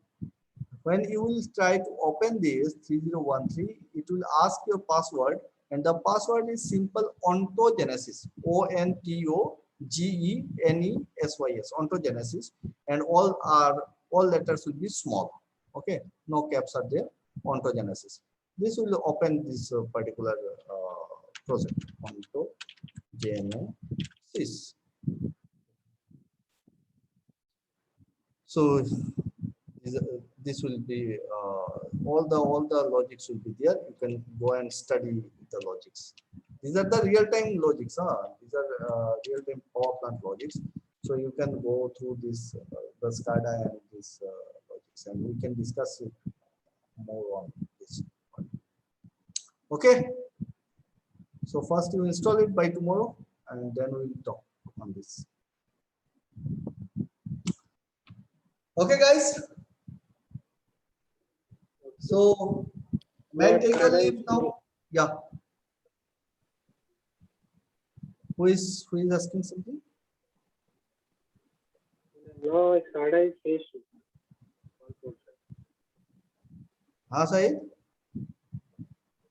When you will try to open this 3013, it will ask your password, and the password is simple ontogenesis, ONTOGENESYS, ontogenesis, and all letters will be small. Okay, no caps are there. Ontogenesis. This will open this particular project, ontogenesis. So this will be all the logics will be there. You can go and study the logics. These are the real-time logics. These are real-time power plant logics. So you can go through this the SCADA and this logics, and we can discuss it more on this. Okay. So first you install it by tomorrow, and then we will talk on this. Okay, guys. So, may I take a leave now? Yeah. Who is asking something? No, SCADA is finished. Said?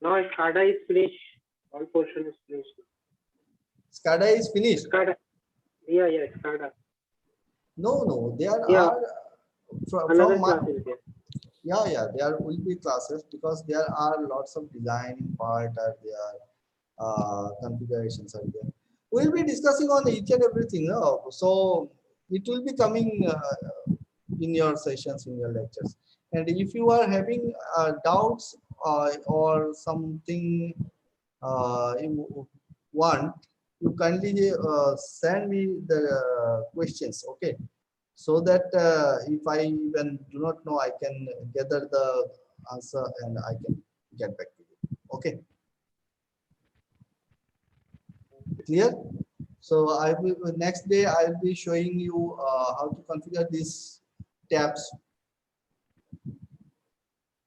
No, SCADA is finished. All portion is finished. SCADA is finished. SCADA. Yeah, SCADA. No, there Yeah. are Another from class is there. Yeah, there will be classes because there are lots of design part are there, configurations are there. We'll be discussing on each and everything. So it will be coming in your sessions, in your lectures. And if you are having doubts or something you want, you kindly send me the questions. Okay. So that if I even do not know, I can gather the answer and I can get back to you. Okay. Clear? So I will next day I will be showing you how to configure these tabs.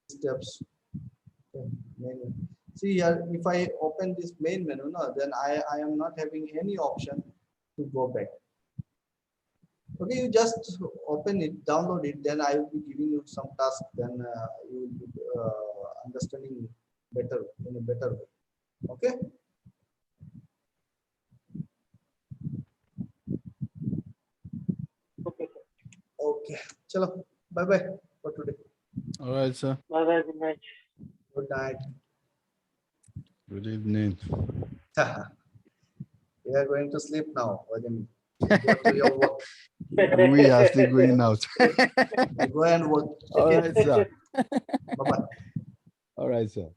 Steps. Okay. Menu. See here, if I open this main menu, then I am not having any option to go back. Okay, you just open it, download it, then I will be giving you some task, then you will be understanding better in a better way. Okay. Okay. Okay. Chalo. Bye bye for today. All right, sir. Bye bye. Good night. Good night. Good evening. We are going to sleep now. Go to your work. We are still going out. Go and work. All right, sir. Bye bye. All right, sir.